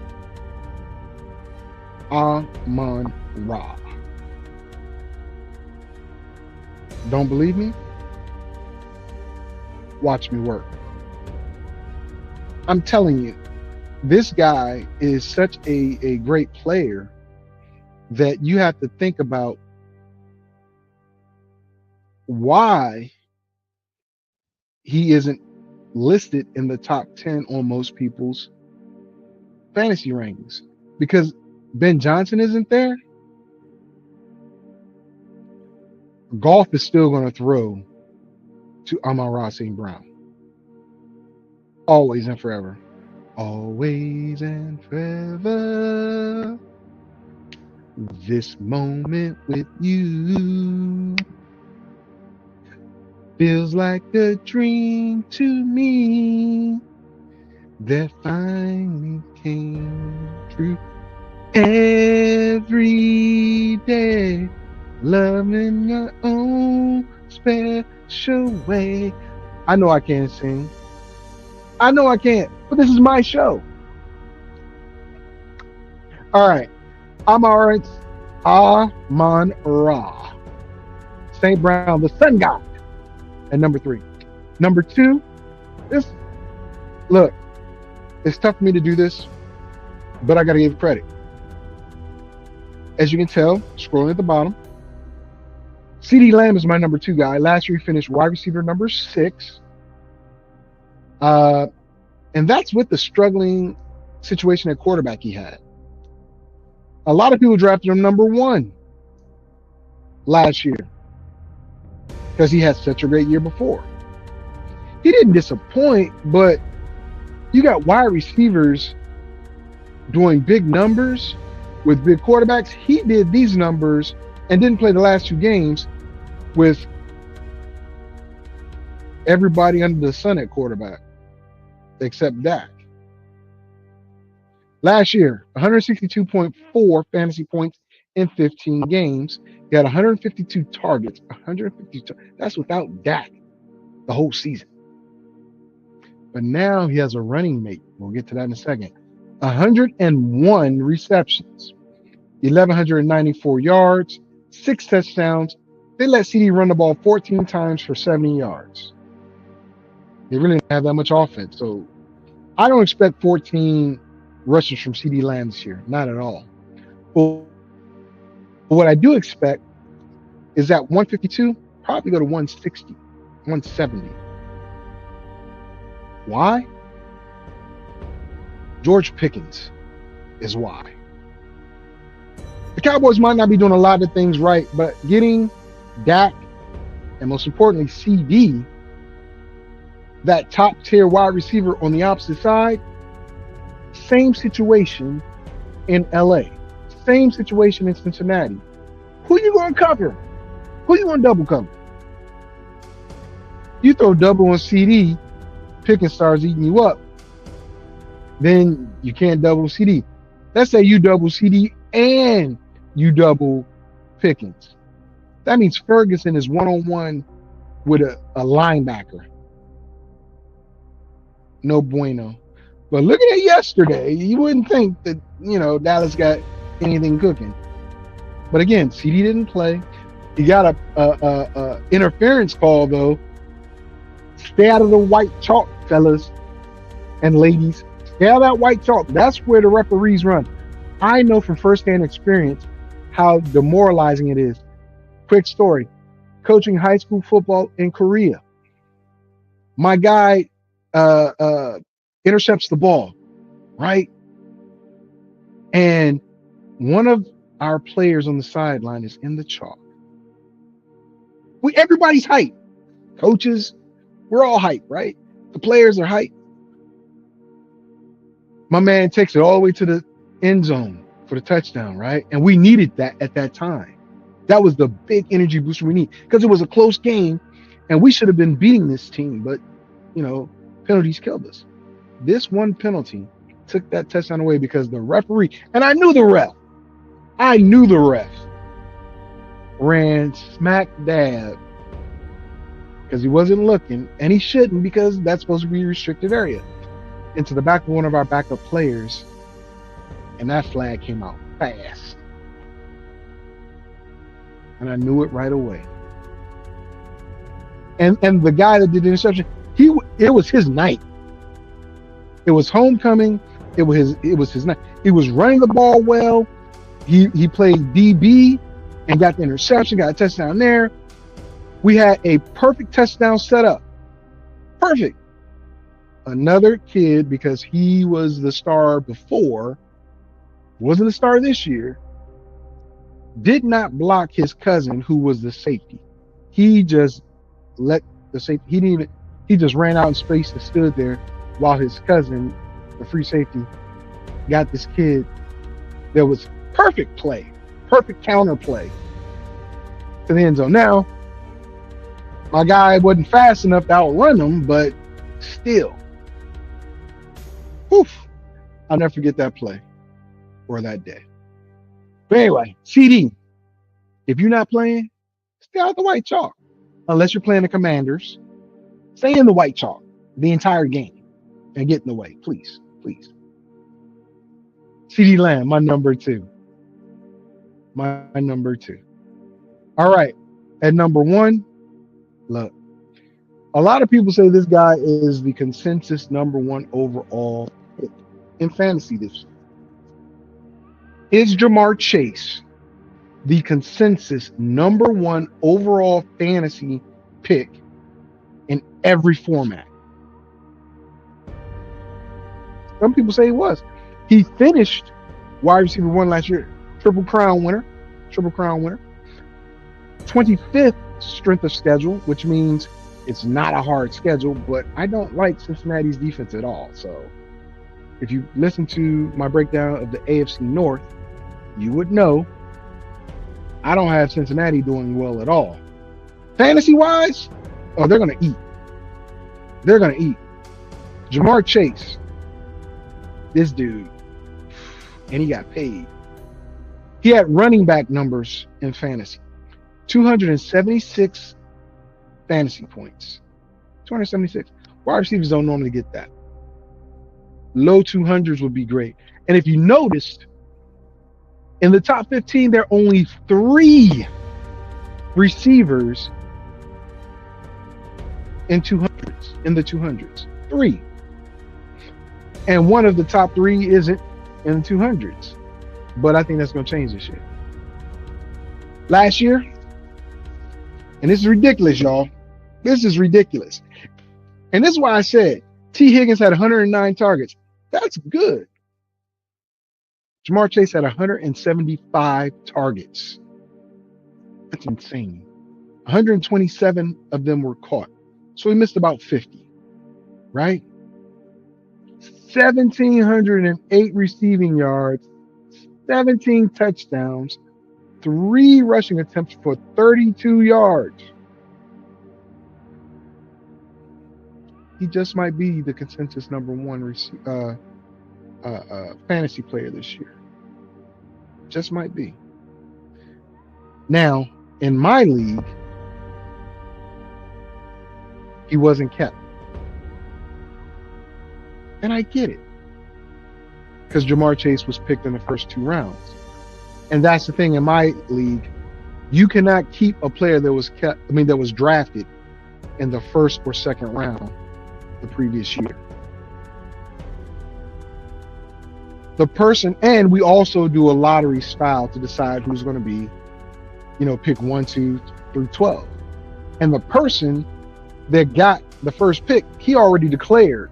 Amon-Ra. Don't believe me? Watch me work. I'm telling you, this guy is such a great player that you have to think about why he isn't listed in the top 10 on most people's fantasy rankings. Because Ben Johnson isn't there. Goff is still going to throw to Amon-Ra St. Brown. Always and forever. Always and forever. This moment with you feels like a dream to me that finally came true. Every day, loving your own special way. I know I can't sing. I know I can't, but this is my show. All right. I'm all right. Amon-Ra. St. Brown, the sun god, at number 3. Number 2, look, it's tough for me to do this, but I got to give credit. As you can tell, scrolling at the bottom, CeeDee Lamb is my number 2 guy. Last year, he finished wide receiver number 6. And that's with the struggling situation at quarterback he had. A lot of people drafted him number 1 last year because he had such a great year before. He didn't disappoint, but you got wide receivers doing big numbers with big quarterbacks. He did these numbers and didn't play the last 2 games with everybody under the sun at quarterback except Dak. Last year, 162.4 fantasy points in 15 games. He had 152 targets. 152. That's without Dak the whole season. But now he has a running mate. We'll get to that in a second. 101 receptions, 1,194 yards, 6 touchdowns. They let CeeDee run the ball 14 times for 70 yards. They really didn't have that much offense. So I don't expect 14 rushes from CeeDee Lamb this year. Not at all. But what I do expect is that 152 probably go to 160, 170. Why? George Pickens is why. The Cowboys might not be doing a lot of things right, but getting Dak and most importantly CD, that top tier wide receiver on the opposite side, same situation in LA, same situation in Cincinnati. Who you going to cover? Who you going to double cover? You throw double on CD, Pickens starts eating you up. Then you can't double CD. Let's say you double CD and you double Pickens. That means Ferguson is one-on-one with a linebacker. No bueno. But looking at yesterday, you wouldn't think that, Dallas got anything cooking. But again, CD didn't play. He got a interference call, though. Stay out of the white chalk, fellas and ladies. Stay out of that white chalk. That's where the referees run. I know from firsthand experience how demoralizing it is. Quick story. Coaching high school football in Korea. My guy intercepts the ball, right? And one of our players on the sideline is in the chalk. Everybody's hyped. Coaches, we're all hyped, right? The players are hyped. My man takes it all the way to the end zone for the touchdown, right? And we needed that at that time. That was the big energy booster we need because it was a close game and we should have been beating this team, but, penalties killed us. This one penalty took that touchdown away because the referee, and I knew the ref ran smack dab because he wasn't looking, and he shouldn't because that's supposed to be a restricted area, into the back of one of our backup players, and that flag came out fast. And I knew it right away. And the guy that did the interception, it was his night. It was homecoming. It was his night. He was running the ball well. He played DB and got the interception, got a touchdown there. We had a perfect touchdown set up. Perfect. Another kid, because he was the star before, wasn't the star this year, did not block his cousin who was the safety. He just let the safety, he just ran out in space and stood there while his cousin, the free safety, got this kid. There was perfect play, perfect counter play to the end zone. Now, my guy wasn't fast enough to outrun him, but still. Oof. I'll never forget that play or that day. But anyway, CD, if you're not playing, stay out the white chalk. Unless you're playing the Commanders, stay in the white chalk the entire game and get in the way, please, please. CeeDee Lamb, my number 2. my number 2. All right. At number 1, look, a lot of people say this guy is the consensus number 1 overall pick in fantasy this year. Is Jamar Chase the consensus number 1 overall fantasy pick in every format? Some people say he was. He finished wide receiver 1 last year, triple crown winner, 25th strength of schedule, which means it's not a hard schedule, but I don't like Cincinnati's defense at all. So if you listen to my breakdown of the AFC North, you would know I don't have Cincinnati doing well at all. Fantasy-wise, they're going to eat. They're going to eat. Jamar Chase, this dude, and he got paid. He had running back numbers in fantasy. 276 fantasy points. 276. Wide receivers don't normally get that. Low 200s would be great. And if you noticed, in the top 15, there are only 3 receivers in the 200s. 3. And one of the top 3 isn't in the 200s. But I think that's going to change this year. Last year, and this is ridiculous, y'all. This is ridiculous. And this is why I said T. Higgins had 109 targets. That's good. Jamar Chase had 175 targets. That's insane. 127 of them were caught. So he missed about 50, right? 1,708 receiving yards, 17 touchdowns, 3 rushing attempts for 32 yards. He just might be the consensus number 1 fantasy player this year. Just might be. Now, in my league, he wasn't kept. And I get it. Because Jamar Chase was picked in the first 2 rounds. And that's the thing in my league. You cannot keep a player that was that was drafted in the first or second round the previous year. The person, and we also do a lottery style to decide who's going to be, pick 1, 2 through 12. And the person that got the first pick, he already declared,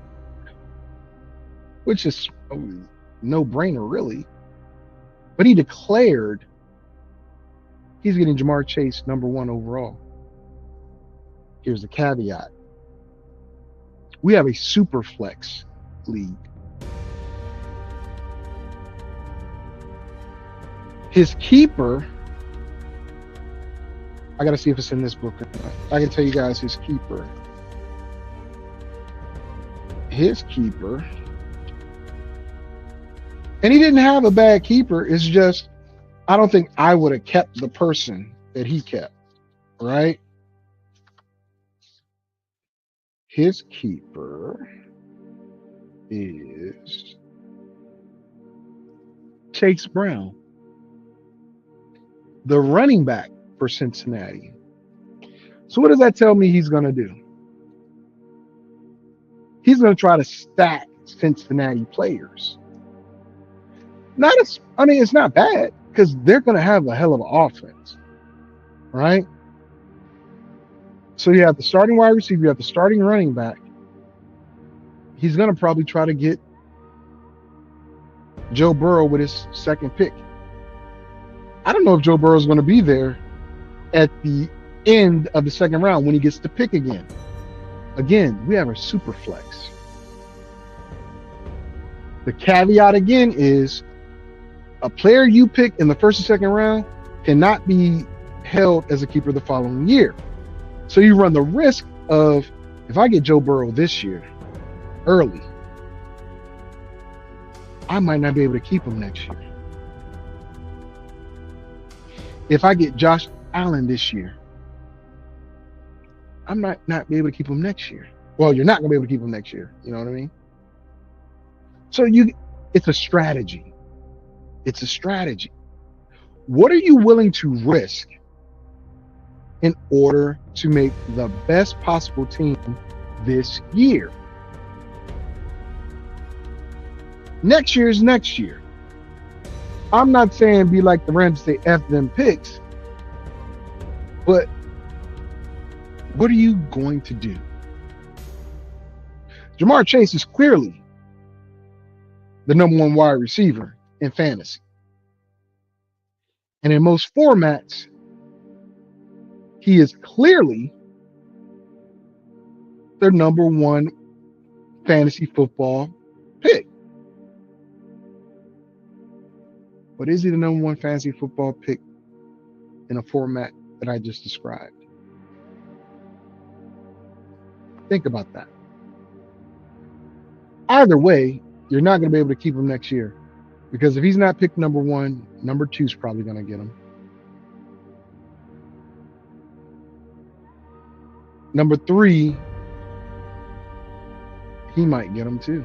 which is a no-brainer, really. But he declared he's getting Jamar Chase number 1 overall. Here's the caveat. We have a super flex league. His keeper, I got to see if it's in this book or not. I can tell you guys his keeper. And he didn't have a bad keeper. It's just, I don't think I would have kept the person that he kept, right? His keeper is Chase Brown, the running back for Cincinnati. So what does that tell me he's going to do? He's going to try to stack Cincinnati players. It's not bad because they're going to have a hell of an offense, right? So you have the starting wide receiver, you have the starting running back. He's going to probably try to get Joe Burrow with his second pick. I don't know if Joe Burrow is going to be there at the end of the second round when he gets to pick again. Again, we have a super flex. The caveat again is a player you pick in the first and second round cannot be held as a keeper the following year. So you run the risk of, if I get Joe Burrow this year early, I might not be able to keep him next year. If I get Josh Allen this year, I might not be able to keep him next year. Well, you're not going to be able to keep him next year. You know what I mean? So it's a strategy. It's a strategy. What are you willing to risk in order to make the best possible team this year? Next year is next year. I'm not saying be like the Rams, say F them picks, but what are you going to do? Jamar Chase is clearly the number one wide receiver in fantasy. And in most formats, he is clearly their number one fantasy football pick. But is he the number one fantasy football pick in a format that I just described? Think about that. Either way, you're not going to be able to keep him next year, because if he's not picked number one, number two is probably going to get him. Number three, he might get him too.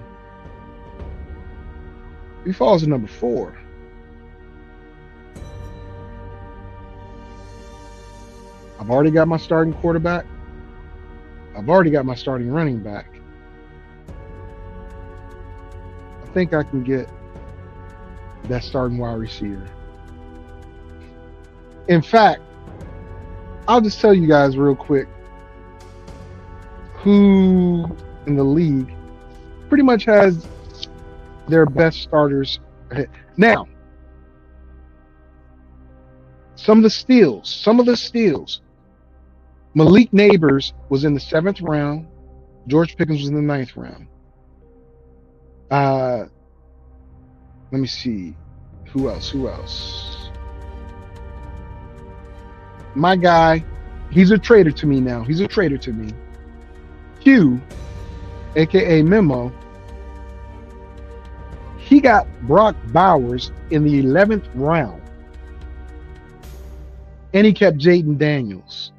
If he falls to number four, I've already got my starting quarterback. I've already got my starting running back. I think I can get that starting wide receiver. In fact, I'll just tell you guys real quick who in the league pretty much has their best starters. Now, some of the steals. Malik Neighbors was in the 7th round. George Pickens was in the 9th round. Let me see. Who else? My guy, he's a traitor to me now. Q, aka Memo, he got Brock Bowers in the 11th round. And he kept Jaden Daniels.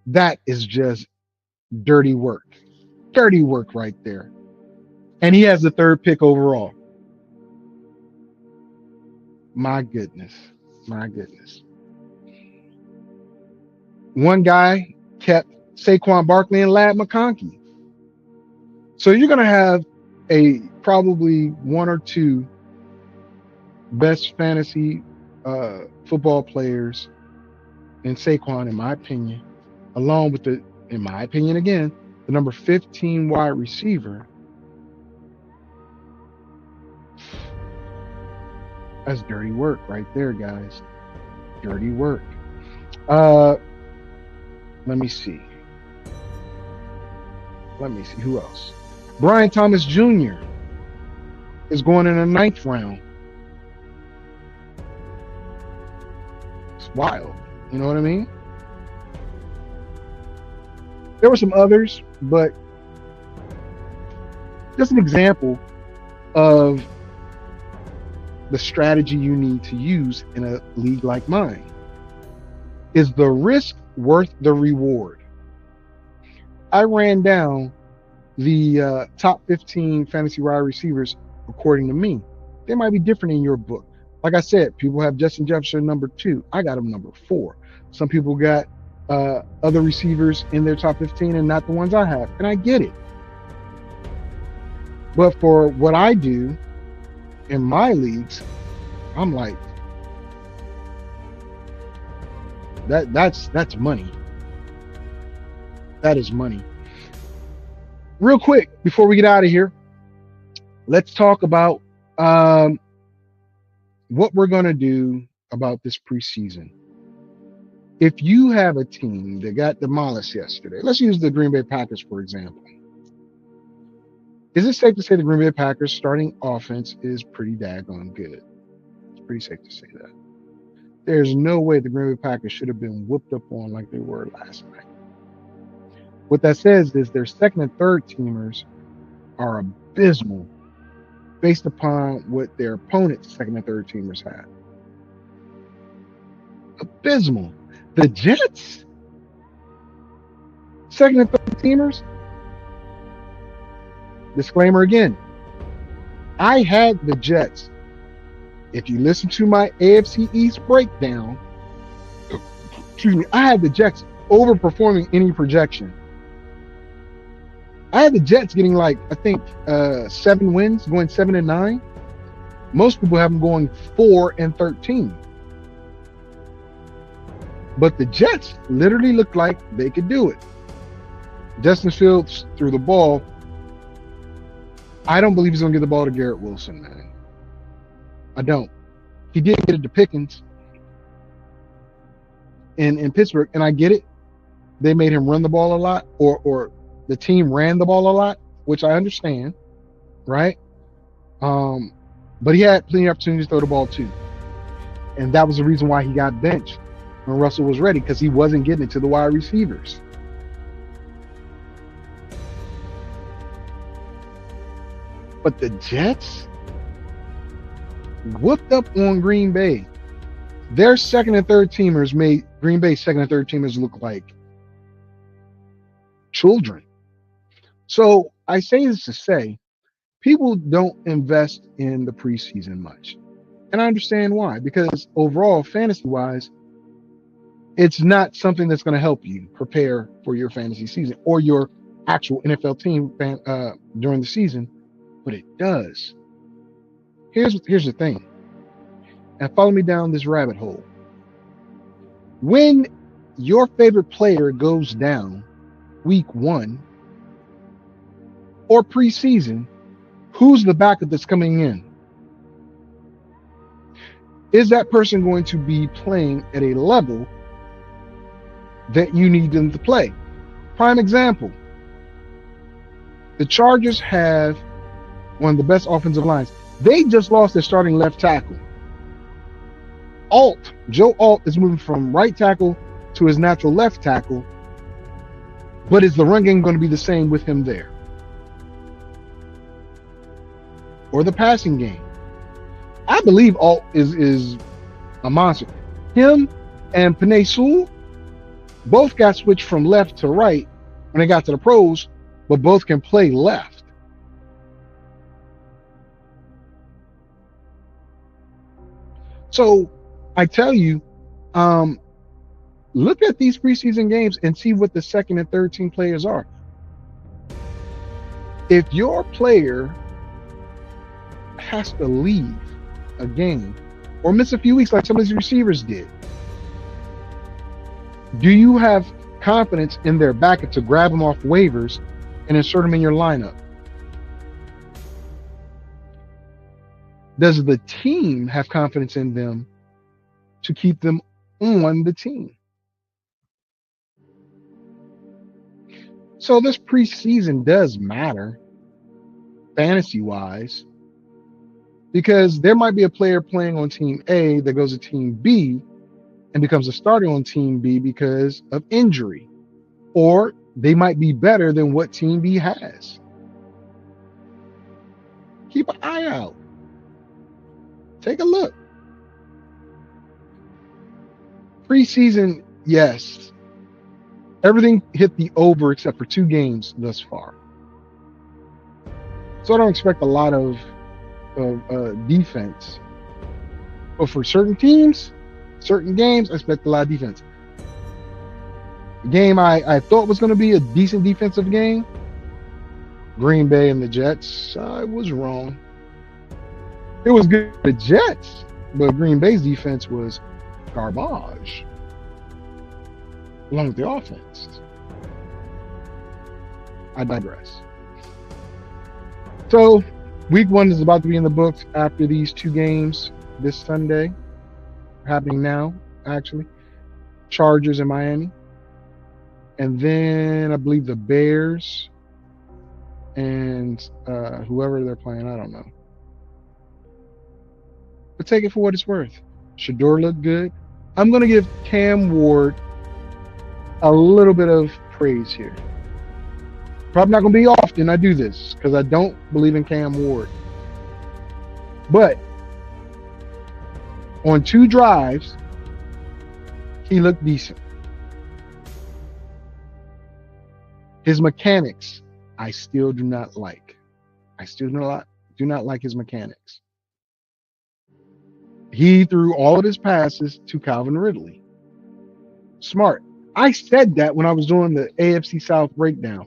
That is just dirty work. Dirty work right there. And he has the 3rd pick overall. My goodness. One guy kept Saquon Barkley and Ladd McConkey. So you're going to have probably one or two best fantasy football players in Saquon, in my opinion, along with in my opinion again, the number 15 wide receiver. That's dirty work right there, guys. Dirty work. Let me see who else. Brian Thomas Jr. is going in the 9th round. It's wild. You know what I mean? There were some others, but just an example of the strategy you need to use in a league like mine. Is the risk worth the reward? I ran down the top 15 fantasy wide receivers according to me. They might be different in your book. Like I said, people have Justin Jefferson number 2. I got him number 4. Some people got other receivers in their top 15 and not the ones I have. And I get it. But for what I do in my leagues, I'm like, that's money. That is money. Real quick, before we get out of here, let's talk about what we're going to do about this preseason. If you have a team that got demolished yesterday, let's use the Green Bay Packers, for example. Is it safe to say the Green Bay Packers starting offense is pretty daggone good? It's pretty safe to say that. There's no way the Green Bay Packers should have been whooped up on like they were last night. What that says is their second and third teamers are abysmal based upon what their opponent's second and third teamers had. Abysmal. The Jets, second and third teamers, disclaimer again, I had the Jets. If you listen to my AFC East breakdown, excuse me, I had the Jets overperforming any projection. I had the Jets getting like, I think 7 wins, going 7-9. Most people have them going 4-13. But the Jets literally looked like they could do it. Justin Fields threw the ball. I don't believe he's going to get the ball to Garrett Wilson, man. I don't. He did get it to Pickens in Pittsburgh, and I get it. They made him run the ball a lot, or the team ran the ball a lot, which I understand, right? But he had plenty of opportunities to throw the ball too. And that was the reason why he got benched when Russell was ready, because he wasn't getting it to the wide receivers. But the Jets whooped up on Green Bay. Their second and third teamers made Green Bay's second and third teamers look like children. So I say this to say, people don't invest in the preseason much. And I understand why, because overall, fantasy-wise, it's not something that's going to help you prepare for your fantasy season or your actual NFL team during the season, but it does. Here's the thing, and follow me down this rabbit hole. When your favorite player goes down week 1 or preseason, who's the backup that's coming in? Is that person going to be playing at a level that you need them to play? Prime example, the Chargers have one of the best offensive lines. They just lost their starting left tackle. Joe Alt is moving from right tackle to his natural left tackle, but is the run game going to be the same with him there? Or the passing game? I believe Alt is a monster. Him and Penei Sewell both got switched from left to right when they got to the pros, but both can play left. So I tell you, look at these preseason games and see what the second and third team players are. If your player has to leave a game or miss a few weeks like some of these receivers did, do you have confidence in their backup to grab them off waivers and insert them in your lineup? Does the team have confidence in them to keep them on the team? So this preseason does matter fantasy-wise, because there might be a player playing on team A that goes to team B and becomes a starter on team B because of injury, or they might be better than what team B has. Keep an eye out. Take a look. Preseason, yes. Everything hit the over except for 2 games thus far. So I don't expect a lot of defense. But for certain teams, certain games, I expect a lot of defense. The game I thought was going to be a decent defensive game, Green Bay and the Jets, I was wrong. It was good for the Jets, but Green Bay's defense was garbage, along with the offense. I digress. So, week 1 is about to be in the books after these 2 games this Sunday. Happening now, actually. Chargers in Miami. And then I believe the Bears and whoever they're playing, I don't know. But take it for what it's worth. Shador looked good. I'm going to give Cam Ward a little bit of praise here. Probably not going to be often I do this because I don't believe in Cam Ward. But on 2 drives, he looked decent. His mechanics, I still do not like. I still do do not like his mechanics. He threw all of his passes to Calvin Ridley. Smart. I said that when I was doing the AFC South breakdown.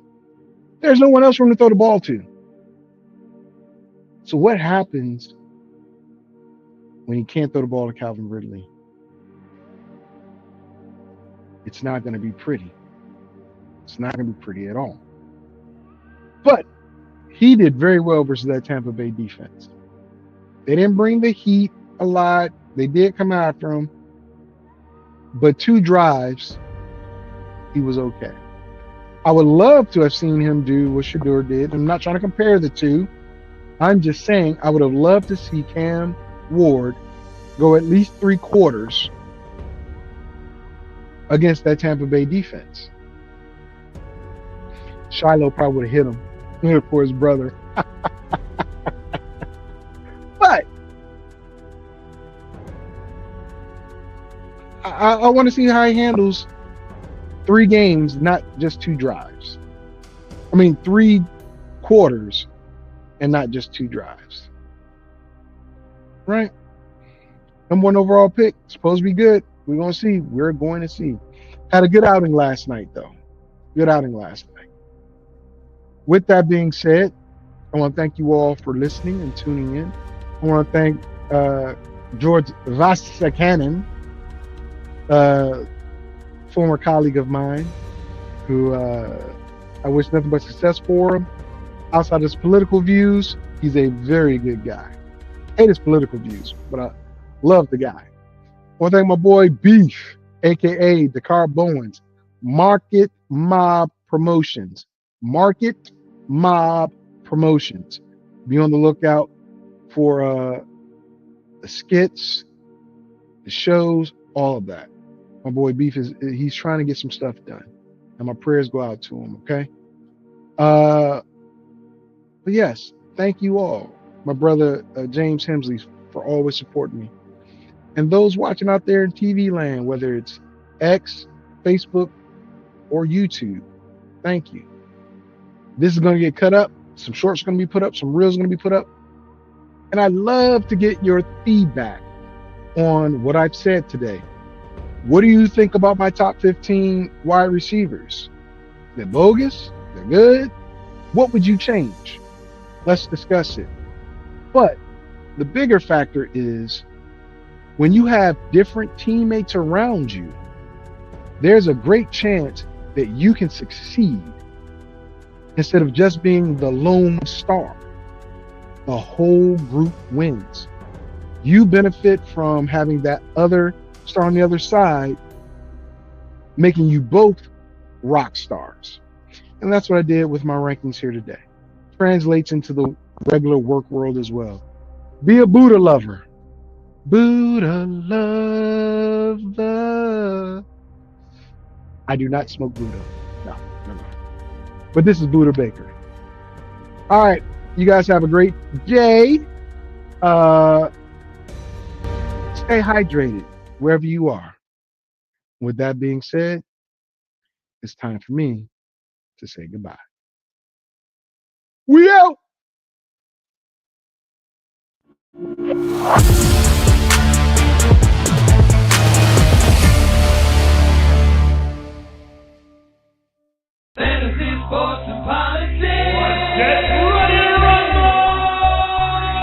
There's no one else for him to throw the ball to. So what happens when he can't throw the ball to Calvin Ridley? It's not going to be pretty. It's not going to be pretty at all. But he did very well versus that Tampa Bay defense. They didn't bring the heat a lot. They did come after him. But 2 drives, he was okay. I would love to have seen him do what Shedeur did. I'm not trying to compare the two. I'm just saying I would have loved to see Cam Ward go at least 3 quarters against that Tampa Bay defense. Shiloh probably would have hit him for his brother. But I want to see how he handles 3 games, not just 2 drives. I mean, 3 quarters and not just 2 drives. Right? Number 1 overall pick. Supposed to be good. We're going to see. We're going to see. Had a good outing last night, though. Good outing last night. With that being said, I want to thank you all for listening and tuning in. I want to thank George Vassakanen, former colleague of mine, who I wish nothing but success for him. Outside of his political views, he's a very good guy. Hate his political views, but I love the guy. I want to thank my boy Beef, aka Dakar Bowens, Market Mob Promotions. Market Mob Promotions. Be on the lookout for the skits, the shows, all of that. My boy Beef he's trying to get some stuff done, and my prayers go out to him. Okay. But yes, thank you all, my brother James Hemsley, for always supporting me, and those watching out there in TV land, whether it's X, Facebook, or YouTube. Thank you. This is going to get cut up. Some shorts are going to be put up. Some reels are going to be put up. And I'd love to get your feedback on what I've said today. What do you think about my top 15 wide receivers? They're bogus? They're good? What would you change? Let's discuss it. But the bigger factor is when you have different teammates around you, there's a great chance that you can succeed instead of just being the lone star. The whole group wins. You benefit from having that other star on the other side, making you both rock stars. And that's what I did with my rankings here today. Translates into the regular work world as well. Be a Buddha lover. Buddha lover. I do not smoke Buddha. No. But this is Buddha Bakery. All right. You guys have a great day. Stay hydrated wherever you are. With that being said, it's time for me to say goodbye. We out. Fantasy, sports, and politics. Get ready to rumble!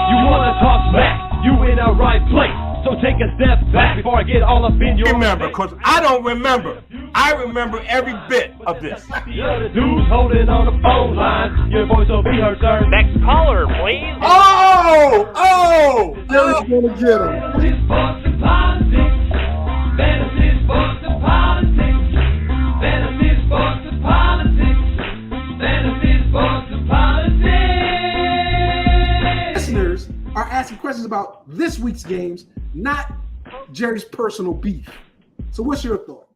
You wanna talk smack? You in the right place. So take a step back before I get all up in your Remember, because I don't remember. I remember every bit of this. You're the dudes holding on the phone line. Your voice will be heard, sir. Next caller, please. Oh! Eric's gonna get him. Fantasy, sports, and politics. Fantasy, sports, and politics. Fantasy, sports, and politics. Fantasy, sports, and politics. Listeners are asking questions about this week's games, not Jerry's personal beef. So what's your thought?